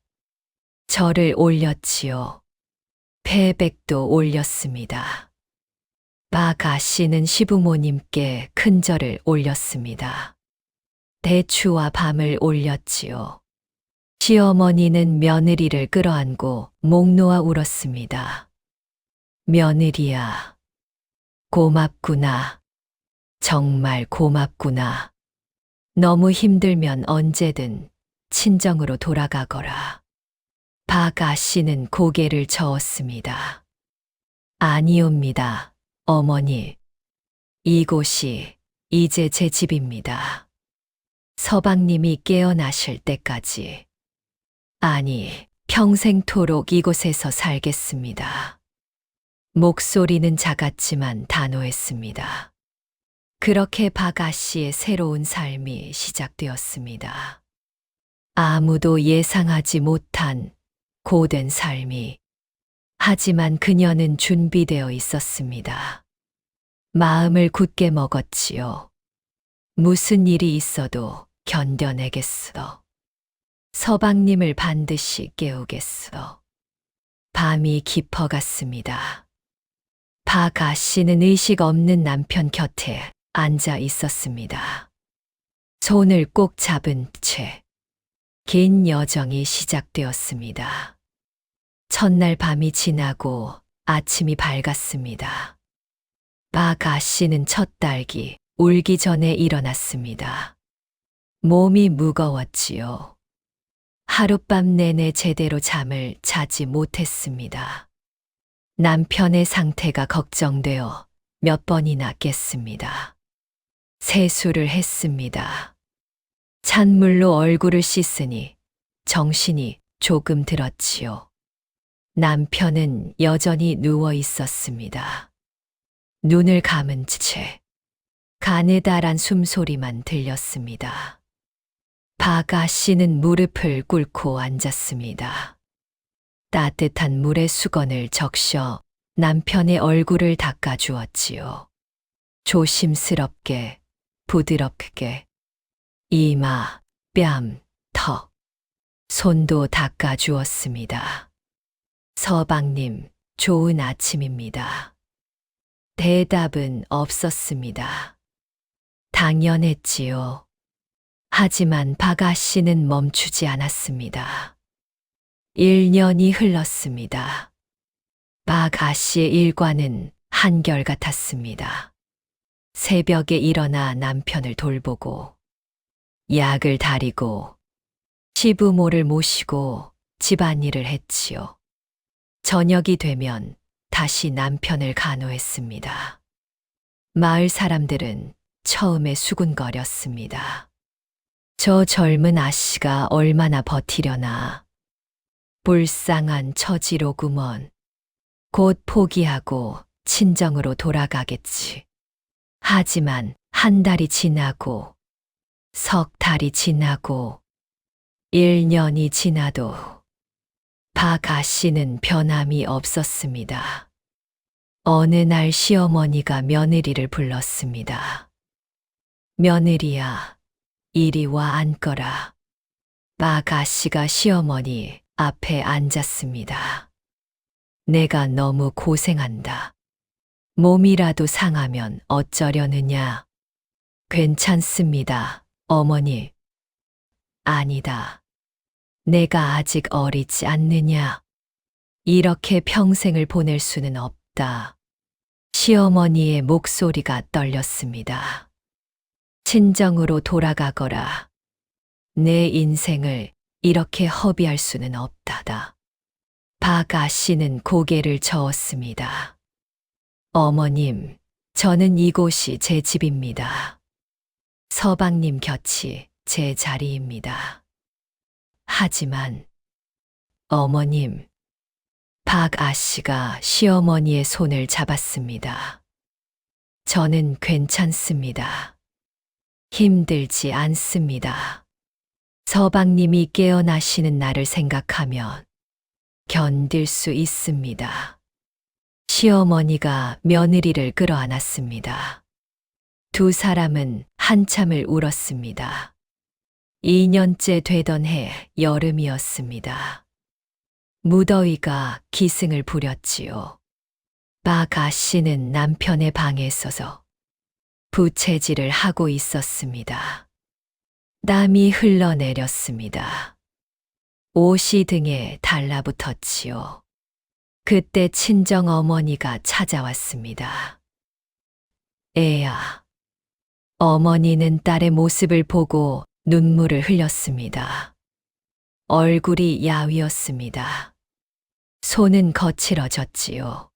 절을 올렸지요. 패백도 올렸습니다. 박 아씨는 시부모님께 큰 절을 올렸습니다. 대추와 밤을 올렸지요. 시어머니는 며느리를 끌어안고 목 놓아 울었습니다. 며느리야, 고맙구나. 정말 고맙구나. 너무 힘들면 언제든 친정으로 돌아가거라. 박 아씨는 고개를 저었습니다. 아니옵니다, 어머니. 이곳이 이제 제 집입니다. 서방님이 깨어나실 때까지, 아니, 평생토록 이곳에서 살겠습니다. 목소리는 작았지만 단호했습니다. 그렇게 박 아씨의 새로운 삶이 시작되었습니다. 아무도 예상하지 못한 고된 삶이. 하지만 그녀는 준비되어 있었습니다. 마음을 굳게 먹었지요. 무슨 일이 있어도 견뎌내겠어. 서방님을 반드시 깨우겠어. 밤이 깊어갔습니다. 박 아씨는 의식 없는 남편 곁에 앉아 있었습니다. 손을 꼭 잡은 채 긴 여정이 시작되었습니다. 첫날 밤이 지나고 아침이 밝았습니다. 박 아씨는 첫 딸기 울기 전에 일어났습니다. 몸이 무거웠지요. 하룻밤 내내 제대로 잠을 자지 못했습니다. 남편의 상태가 걱정되어 몇 번이나 깼습니다. 세수를 했습니다. 찬물로 얼굴을 씻으니 정신이 조금 들었지요. 남편은 여전히 누워 있었습니다. 눈을 감은 채 가느다란 숨소리만 들렸습니다. 박 아씨는 무릎을 꿇고 앉았습니다. 따뜻한 물에 수건을 적셔 남편의 얼굴을 닦아주었지요. 조심스럽게, 부드럽게, 이마, 뺨, 턱, 손도 닦아주었습니다. 서방님, 좋은 아침입니다. 대답은 없었습니다. 당연했지요. 하지만 박 아씨는 멈추지 않았습니다. 1년이 흘렀습니다. 박 아씨의 일과는 한결같았습니다. 새벽에 일어나 남편을 돌보고, 약을 다리고, 시부모를 모시고 집안일을 했지요. 저녁이 되면 다시 남편을 간호했습니다. 마을 사람들은 처음에 수군거렸습니다. 저 젊은 아씨가 얼마나 버티려나. 불쌍한 처지로구먼. 곧 포기하고 친정으로 돌아가겠지. 하지만 한 달이 지나고 석 달이 지나고 1년이 지나도 박 아씨는 변함이 없었습니다. 어느 날 시어머니가 며느리를 불렀습니다. 며느리야, 이리 와 앉거라. 박 아씨가 시어머니 앞에 앉았습니다. 내가 너무 고생한다. 몸이라도 상하면 어쩌려느냐. 괜찮습니다, 어머니. 아니다. 내가 아직 어리지 않느냐. 이렇게 평생을 보낼 수는 없다. 시어머니의 목소리가 떨렸습니다. 친정으로 돌아가거라. 내 인생을 이렇게 허비할 수는 없다다. 박 아씨는 고개를 저었습니다. 어머님, 저는 이곳이 제 집입니다. 서방님 곁이 제 자리입니다. 하지만 어머님, 박 아씨가 시어머니의 손을 잡았습니다. 저는 괜찮습니다. 힘들지 않습니다. 서방님이 깨어나시는 날을 생각하면 견딜 수 있습니다. 시어머니가 며느리를 끌어안았습니다. 두 사람은 한참을 울었습니다. 2년째 되던 해 여름이었습니다. 무더위가 기승을 부렸지요. 박 아씨는 남편의 방에 서서 부채질을 하고 있었습니다. 땀이 흘러내렸습니다. 옷이 등에 달라붙었지요. 그때 친정 어머니가 찾아왔습니다. 애야. 어머니는 딸의 모습을 보고 눈물을 흘렸습니다. 얼굴이 야위었습니다. 손은 거칠어졌지요.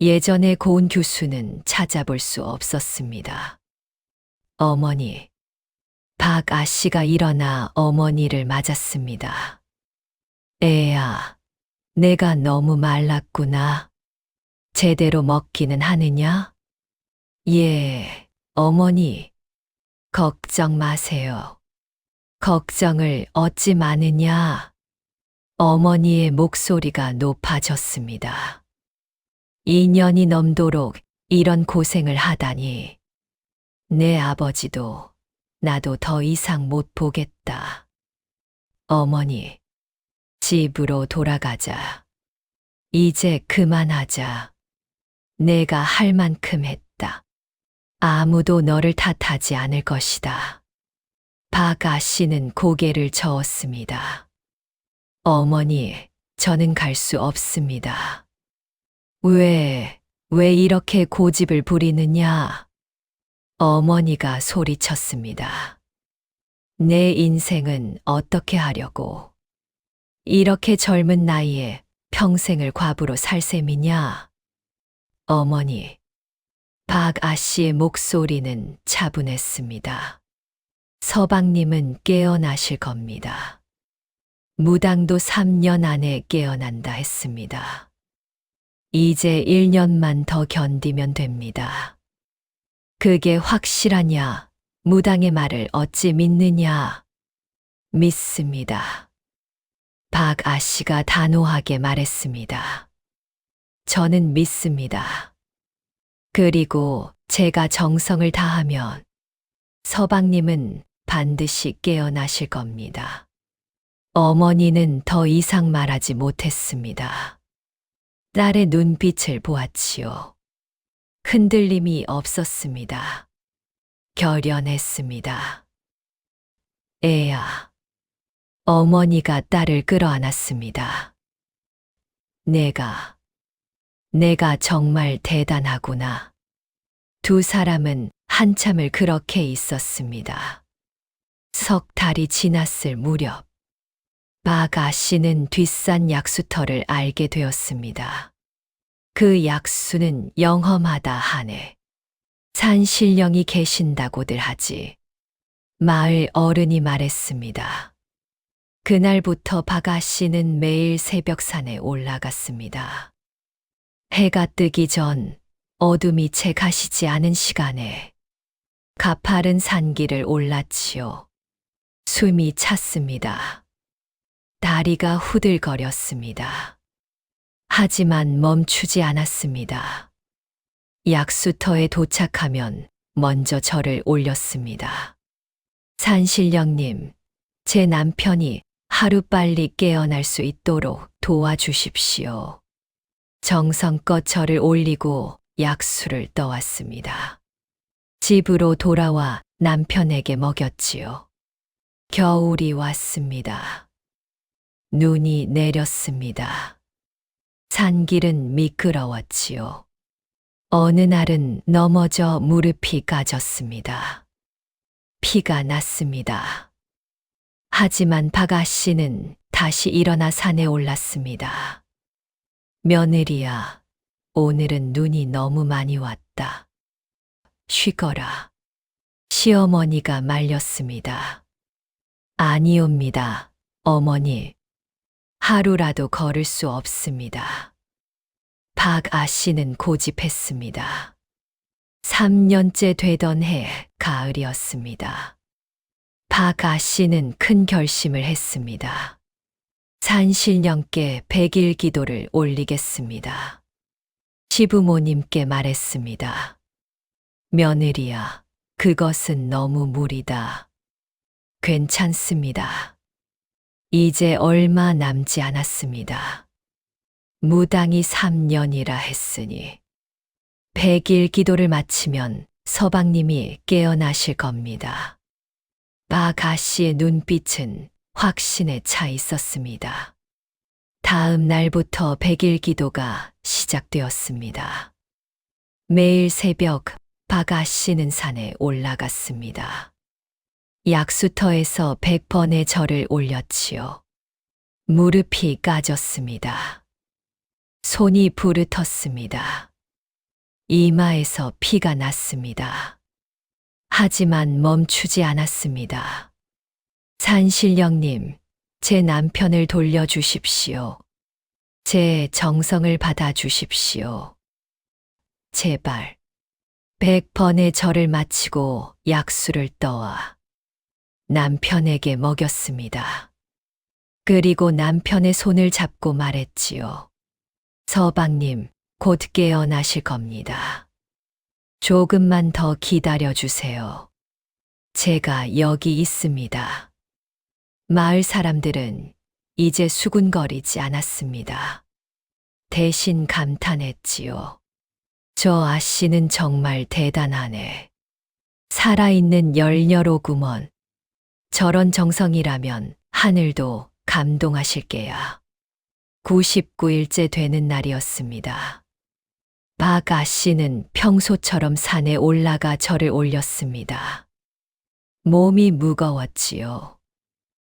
예전의 고운 교수는 찾아볼 수 없었습니다. 어머니. 박 아씨가 일어나 어머니를 맞았습니다. 애야, 내가 너무 말랐구나. 제대로 먹기는 하느냐? 예, 어머니. 걱정 마세요. 걱정을 얻지 마느냐? 어머니의 목소리가 높아졌습니다. 2년이 넘도록 이런 고생을 하다니. 내 아버지도 나도 더 이상 못 보겠다. 어머니, 집으로 돌아가자. 이제 그만하자. 내가 할 만큼 했다. 아무도 너를 탓하지 않을 것이다. 박 아씨는 고개를 저었습니다. 어머니, 저는 갈 수 없습니다. 왜 이렇게 고집을 부리느냐? 어머니가 소리쳤습니다. 내 인생은 어떻게 하려고? 이렇게 젊은 나이에 평생을 과부로 살 셈이냐? 어머니, 박 아씨의 목소리는 차분했습니다. 서방님은 깨어나실 겁니다. 무당도 3년 안에 깨어난다 했습니다. 이제 1년만 더 견디면 됩니다. 그게 확실하냐? 무당의 말을 어찌 믿느냐? 믿습니다. 박 아씨가 단호하게 말했습니다. 저는 믿습니다. 그리고 제가 정성을 다하면 서방님은 반드시 깨어나실 겁니다. 어머니는 더 이상 말하지 못했습니다. 딸의 눈빛을 보았지요. 흔들림이 없었습니다. 결연했습니다. 애야. 어머니가 딸을 끌어안았습니다. 내가 정말 대단하구나. 두 사람은 한참을 그렇게 있었습니다. 석 달이 지났을 무렵, 박 아씨는 뒷산 약수터를 알게 되었습니다. 그 약수는 영험하다 하네. 산신령이 계신다고들 하지. 마을 어른이 말했습니다. 그날부터 박 아씨는 매일 새벽산에 올라갔습니다. 해가 뜨기 전 어둠이 채 가시지 않은 시간에 가파른 산길을 올랐지요. 숨이 찼습니다. 다리가 후들거렸습니다. 하지만 멈추지 않았습니다. 약수터에 도착하면 먼저 절을 올렸습니다. 산신령님, 제 남편이 하루빨리 깨어날 수 있도록 도와주십시오. 정성껏 절을 올리고 약수를 떠왔습니다. 집으로 돌아와 남편에게 먹였지요. 겨울이 왔습니다. 눈이 내렸습니다. 산길은 미끄러웠지요. 어느 날은 넘어져 무릎이 까졌습니다. 피가 났습니다. 하지만 박 아씨는 다시 일어나 산에 올랐습니다. 며느리야, 오늘은 눈이 너무 많이 왔다. 쉬거라. 시어머니가 말렸습니다. 아니옵니다, 어머니. 하루라도 걸을 수 없습니다. 박 아씨는 고집했습니다. 3년째 되던 해 가을이었습니다. 박 아씨는 큰 결심을 했습니다. 산신령께 100일 기도를 올리겠습니다. 시부모님께 말했습니다. 며느리야, 그것은 너무 무리다. 괜찮습니다. 이제 얼마 남지 않았습니다. 무당이 3년이라 했으니 100일 기도를 마치면 서방님이 깨어나실 겁니다. 박 아씨의 눈빛은 확신에 차 있었습니다. 다음 날부터 100일 기도가 시작되었습니다. 매일 새벽 박 아씨는 산에 올라갔습니다. 약수터에서 100번의 절을 올렸지요. 무릎이 까졌습니다. 손이 부르텄습니다. 이마에서 피가 났습니다. 하지만 멈추지 않았습니다. 산신령님, 제 남편을 돌려주십시오. 제 정성을 받아주십시오. 제발. 100번의 절을 마치고 약수를 떠와 남편에게 먹였습니다. 그리고 남편의 손을 잡고 말했지요. 서방님, 곧 깨어나실 겁니다. 조금만 더 기다려주세요. 제가 여기 있습니다. 마을 사람들은 이제 수군거리지 않았습니다. 대신 감탄했지요. 저 아씨는 정말 대단하네. 살아있는 열녀로구먼. 저런 정성이라면 하늘도 감동하실게야. 99일째 되는 날이었습니다. 박 아씨는 평소처럼 산에 올라가 절을 올렸습니다. 몸이 무거웠지요.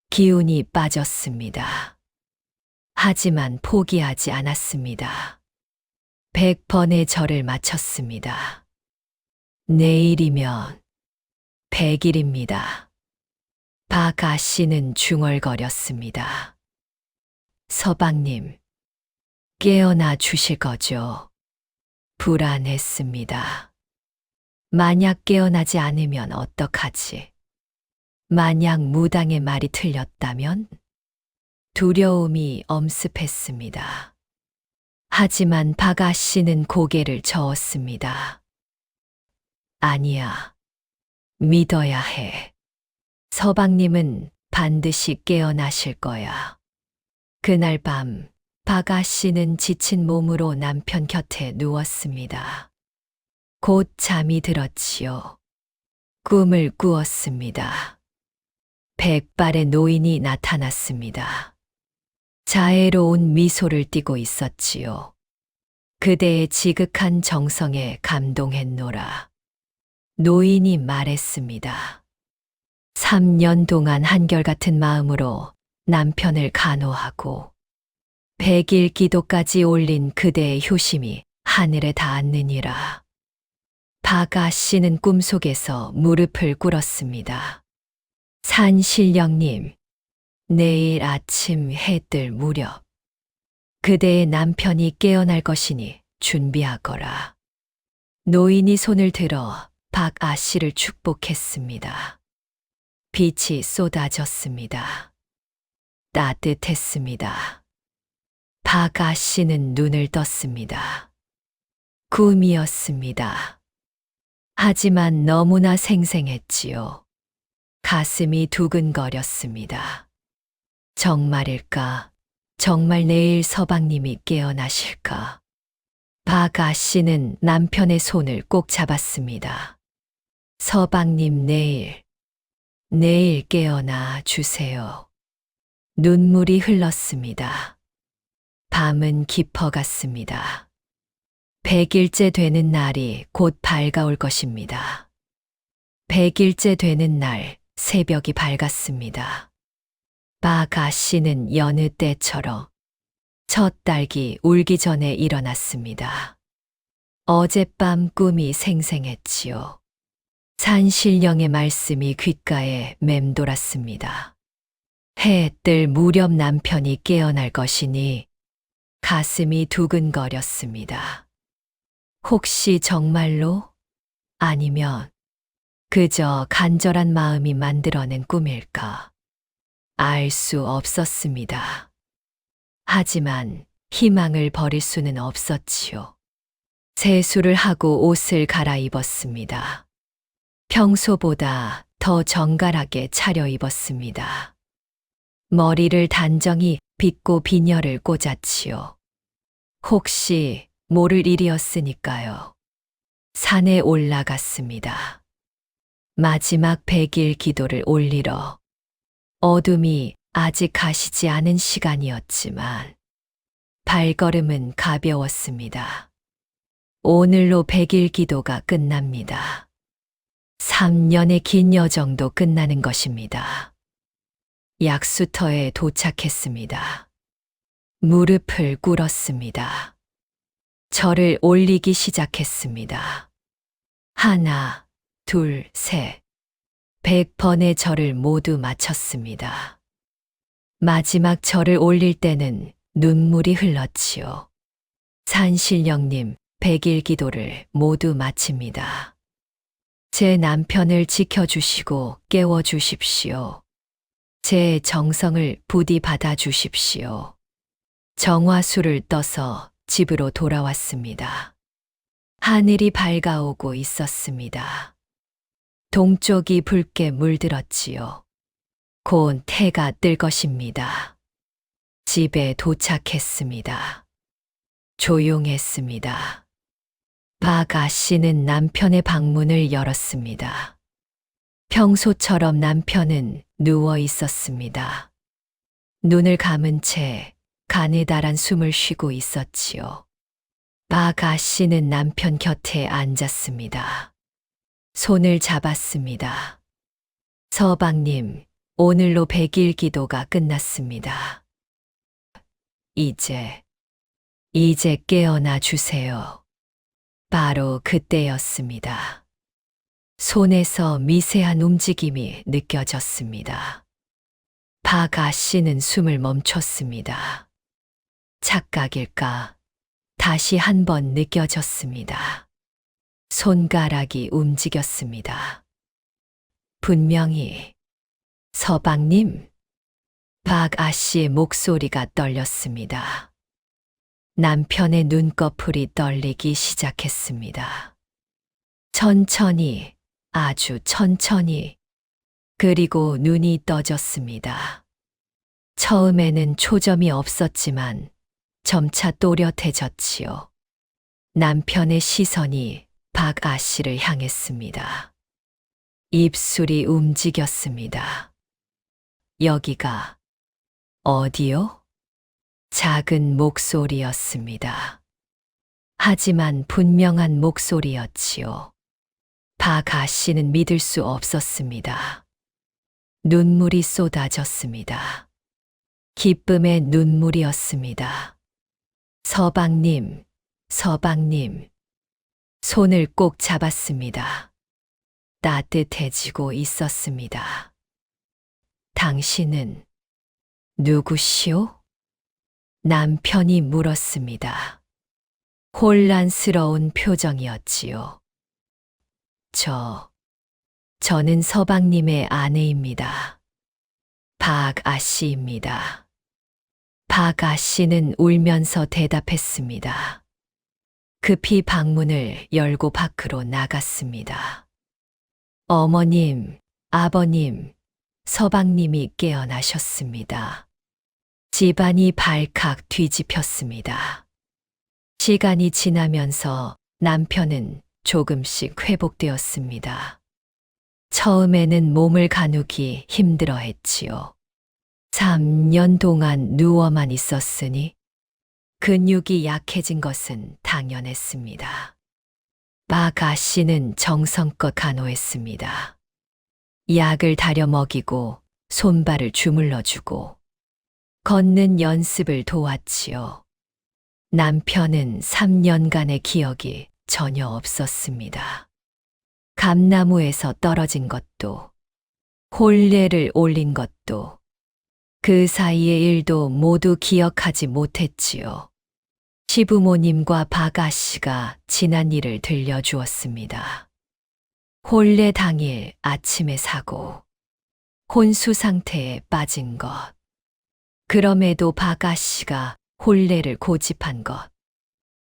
기운이 빠졌습니다. 하지만 포기하지 않았습니다. 100번의 절을 마쳤습니다. 내일이면 100일입니다. 박 아씨는 중얼거렸습니다. 서방님, 깨어나 주실 거죠? 불안했습니다. 만약 깨어나지 않으면 어떡하지? 만약 무당의 말이 틀렸다면? 두려움이 엄습했습니다. 하지만 박 아씨는 고개를 저었습니다. 아니야. 믿어야 해. 서방님은 반드시 깨어나실 거야. 그날 밤, 박 아씨는 지친 몸으로 남편 곁에 누웠습니다. 곧 잠이 들었지요. 꿈을 꾸었습니다. 100발의 노인이 나타났습니다. 자애로운 미소를 띠고 있었지요. 그대의 지극한 정성에 감동했노라. 노인이 말했습니다. 3년 동안 한결같은 마음으로 남편을 간호하고 100일 기도까지 올린 그대의 효심이 하늘에 닿았느니라. 박 아씨는 꿈속에서 무릎을 꿇었습니다. 산신령님, 내일 아침 해 뜰 무렵 그대의 남편이 깨어날 것이니 준비하거라. 노인이 손을 들어 박 아씨를 축복했습니다. 빛이 쏟아졌습니다. 따뜻했습니다. 박 아씨는 눈을 떴습니다. 꿈이었습니다. 하지만 너무나 생생했지요. 가슴이 두근거렸습니다. 정말일까? 정말 내일 서방님이 깨어나실까? 박 아씨는 남편의 손을 꼭 잡았습니다. 서방님 내일 깨어나 주세요. 눈물이 흘렀습니다. 밤은 깊어갔습니다. 100일째 되는 날이 곧 밝아올 것입니다. 100일째 되는 날 새벽이 밝았습니다. 박 아씨는 여느 때처럼 첫 딸기 울기 전에 일어났습니다. 어젯밤 꿈이 생생했지요. 산신령의 말씀이 귓가에 맴돌았습니다. 해 뜰 무렵 남편이 깨어날 것이니 가슴이 두근거렸습니다. 혹시 정말로? 아니면 그저 간절한 마음이 만들어낸 꿈일까? 알 수 없었습니다. 하지만 희망을 버릴 수는 없었지요. 세수를 하고 옷을 갈아입었습니다. 평소보다 더 정갈하게 차려입었습니다. 머리를 단정히 빗고 비녀를 꽂았지요. 혹시 모를 일이었으니까요. 산에 올라갔습니다. 마지막 100일 기도를 올리러. 어둠이 아직 가시지 않은 시간이었지만 발걸음은 가벼웠습니다. 오늘로 100일 기도가 끝납니다. 3년의 긴 여정도 끝나는 것입니다. 약수터에 도착했습니다. 무릎을 꿇었습니다. 절을 올리기 시작했습니다. 하나, 둘, 셋. 100번의 절을 모두 마쳤습니다. 마지막 절을 올릴 때는 눈물이 흘렀지요. 산신령님, 100일 기도를 모두 마칩니다. 제 남편을 지켜주시고 깨워주십시오. 제 정성을 부디 받아주십시오. 정화수를 떠서 집으로 돌아왔습니다. 하늘이 밝아오고 있었습니다. 동쪽이 붉게 물들었지요. 곧 해가 뜰 것입니다. 집에 도착했습니다. 조용했습니다. 박 아씨는 남편의 방문을 열었습니다. 평소처럼 남편은 누워 있었습니다. 눈을 감은 채 가느다란 숨을 쉬고 있었지요. 박 씨는 남편 곁에 앉았습니다. 손을 잡았습니다. 서방님, 오늘로 100일 기도가 끝났습니다. 이제 깨어나 주세요. 바로 그때였습니다. 손에서 미세한 움직임이 느껴졌습니다. 박 씨는 숨을 멈췄습니다. 착각일까? 다시 한 번 느껴졌습니다. 손가락이 움직였습니다. 분명히 서방님, 박 씨의 목소리가 떨렸습니다. 남편의 눈꺼풀이 떨리기 시작했습니다. 천천히, 아주 천천히, 그리고 눈이 떠졌습니다. 처음에는 초점이 없었지만 점차 또렷해졌지요. 남편의 시선이 박 씨를 향했습니다. 입술이 움직였습니다. 여기가 어디요? 작은 목소리였습니다. 하지만 분명한 목소리였지요. 박 씨는 믿을 수 없었습니다. 눈물이 쏟아졌습니다. 기쁨의 눈물이었습니다. 서방님, 서방님. 손을 꼭 잡았습니다. 따뜻해지고 있었습니다. 당신은 누구시오? 남편이 물었습니다. 혼란스러운 표정이었지요. 저는 서방님의 아내입니다. 박 씨입니다. 박 씨는 울면서 대답했습니다. 급히 방문을 열고 밖으로 나갔습니다. 어머님, 아버님, 서방님이 깨어나셨습니다. 집안이 발칵 뒤집혔습니다. 시간이 지나면서 남편은 조금씩 회복되었습니다. 처음에는 몸을 가누기 힘들어 했지요. 3년 동안 누워만 있었으니 근육이 약해진 것은 당연했습니다. 박 씨는 정성껏 간호했습니다. 약을 다려 먹이고 손발을 주물러주고 걷는 연습을 도왔지요. 남편은 3년간의 기억이 전혀 없었습니다. 감나무에서 떨어진 것도, 혼례를 올린 것도, 그 사이의 일도 모두 기억하지 못했지요. 시부모님과 박 씨가 지난 일을 들려주었습니다. 혼례 당일 아침에 사고, 혼수 상태에 빠진 것, 그럼에도 박 씨가 혼례를 고집한 것,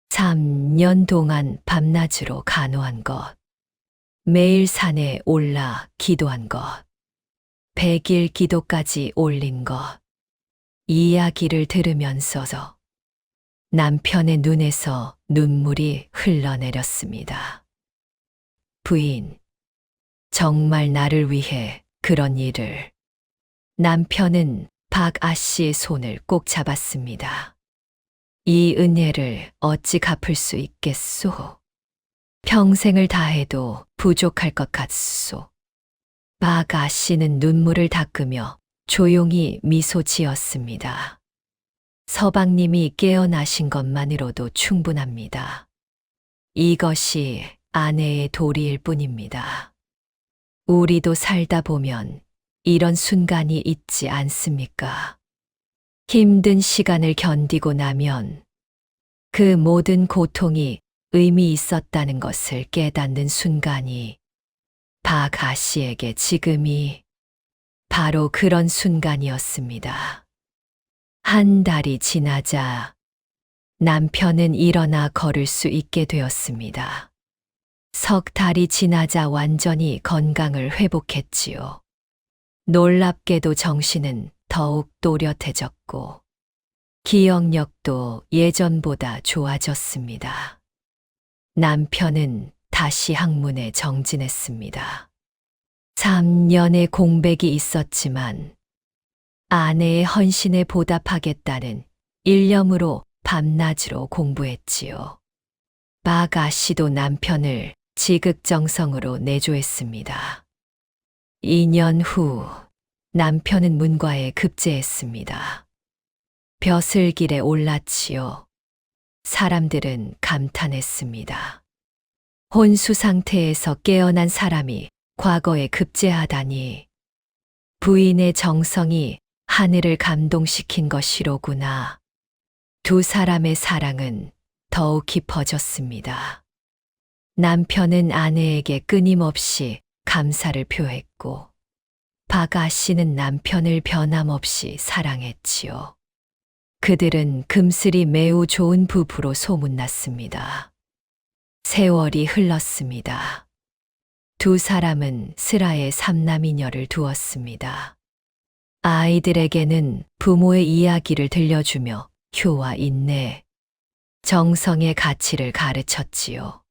3년 동안 밤낮으로 간호한 것, 매일 산에 올라 기도한 것, 100일 기도까지 올린 것, 이야기를 들으면서 남편의 눈에서 눈물이 흘러내렸습니다. 부인, 정말 나를 위해 그런 일을. 남편은 박 씨의 손을 꼭 잡았습니다. 이 은혜를 어찌 갚을 수 있겠소? 평생을 다해도 부족할 것 같소. 박 씨는 눈물을 닦으며 조용히 미소 지었습니다. 서방님이 깨어나신 것만으로도 충분합니다. 이것이 아내의 도리일 뿐입니다. 우리도 살다 보면 이런 순간이 있지 않습니까? 힘든 시간을 견디고 나면 그 모든 고통이 의미 있었다는 것을 깨닫는 순간이 박 씨에게 지금이 바로 그런 순간이었습니다. 한 달이 지나자 남편은 일어나 걸을 수 있게 되었습니다. 석 달이 지나자 완전히 건강을 회복했지요. 놀랍게도 정신은 더욱 또렷해졌고 기억력도 예전보다 좋아졌습니다. 남편은 다시 학문에 정진했습니다. 3년의 공백이 있었지만 아내의 헌신에 보답하겠다는 일념으로 밤낮으로 공부했지요. 박 아씨도 남편을 지극정성으로 내조했습니다. 2년 후 남편은 문과에 급제했습니다. 벼슬길에 올랐지요. 사람들은 감탄했습니다. 혼수 상태에서 깨어난 사람이 과거에 급제하다니 부인의 정성이 하늘을 감동시킨 것이로구나. 두 사람의 사랑은 더욱 깊어졌습니다. 남편은 아내에게 끊임없이 감사를 표했고 박 아씨는 남편을 변함없이 사랑했지요. 그들은 금슬이 매우 좋은 부부로 소문났습니다. 세월이 흘렀습니다. 두 사람은 슬하에 삼남이녀를 두었습니다. 아이들에게는 부모의 이야기를 들려주며 효와 인내, 정성의 가치를 가르쳤지요.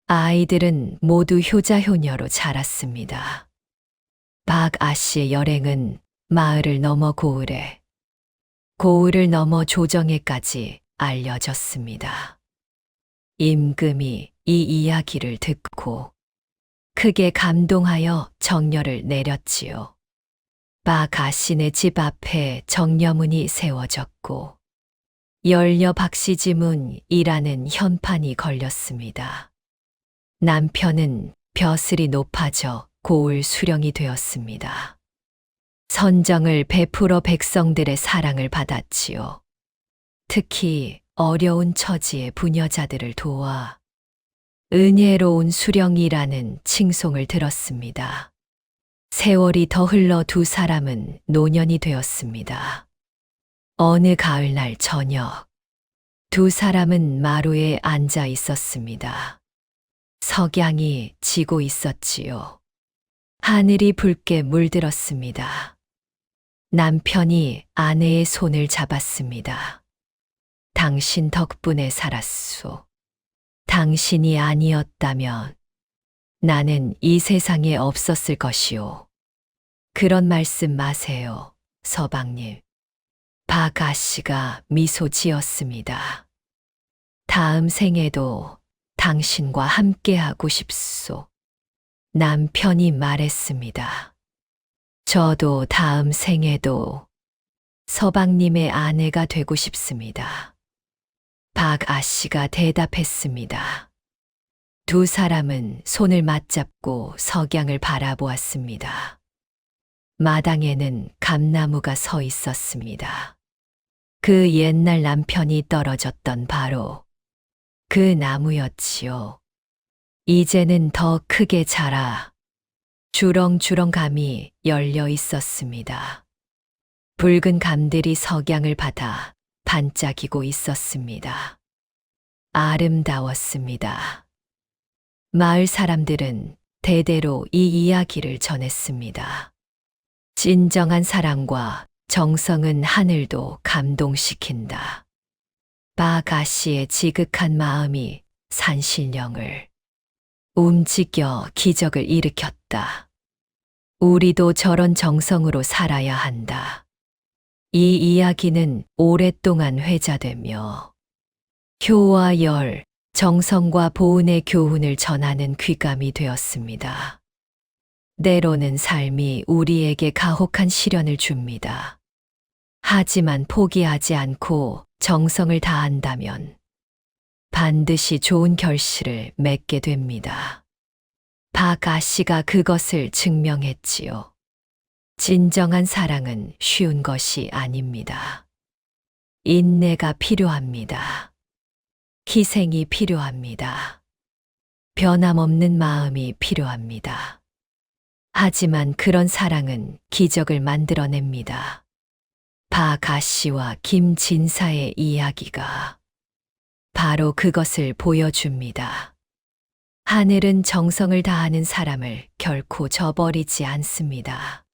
아이들은 모두 효자효녀로 자랐습니다. 박 아씨의 열행은 마을을 넘어 고을에, 고을을 넘어 조정에까지 알려졌습니다. 임금이 이 이야기를 듣고 크게 감동하여 정려를 내렸지요. 박 아씨네 집 앞에 정려문이 세워졌고 열려 박씨지문이라는 현판이 걸렸습니다. 남편은 벼슬이 높아져 고을 수령이 되었습니다. 선정을 베풀어 백성들의 사랑을 받았지요. 특히 어려운 처지의 부녀자들을 도와 은혜로운 수령이라는 칭송을 들었습니다. 세월이 더 흘러 두 사람은 노년이 되었습니다. 어느 가을날 저녁, 두 사람은 마루에 앉아 있었습니다. 석양이 지고 있었지요. 하늘이 붉게 물들었습니다. 남편이 아내의 손을 잡았습니다. 당신 덕분에 살았소. 당신이 아니었다면 나는 이 세상에 없었을 것이오. 그런 말씀 마세요, 서방님. 박 아씨가 미소 지었습니다. 다음 생에도 당신과 함께하고 싶소. 남편이 말했습니다. 저도 다음 생에도 서방님의 아내가 되고 싶습니다. 박 아씨가 대답했습니다. 두 사람은 손을 맞잡고 석양을 바라보았습니다. 마당에는 감나무가 서 있었습니다. 그 옛날 남편이 떨어졌던 바로 그 나무였지요. 이제는 더 크게 자라 주렁주렁 감이 열려 있었습니다. 붉은 감들이 석양을 받아 반짝이고 있었습니다. 아름다웠습니다. 마을 사람들은 대대로 이 이야기를 전했습니다. 진정한 사랑과 정성은 하늘도 감동시킨다. 박 아씨의 지극한 마음이 산신령을 움직여 기적을 일으켰다. 우리도 저런 정성으로 살아야 한다. 이 이야기는 오랫동안 회자되며 효와 열, 정성과 보은의 교훈을 전하는 귀감이 되었습니다. 때로는 삶이 우리에게 가혹한 시련을 줍니다. 하지만 포기하지 않고 정성을 다한다면 반드시 좋은 결실을 맺게 됩니다. 박 아씨가 그것을 증명했지요. 진정한 사랑은 쉬운 것이 아닙니다. 인내가 필요합니다. 희생이 필요합니다. 변함없는 마음이 필요합니다. 하지만 그런 사랑은 기적을 만들어냅니다. 박 아씨와 김진사의 이야기가 바로 그것을 보여줍니다. 하늘은 정성을 다하는 사람을 결코 저버리지 않습니다.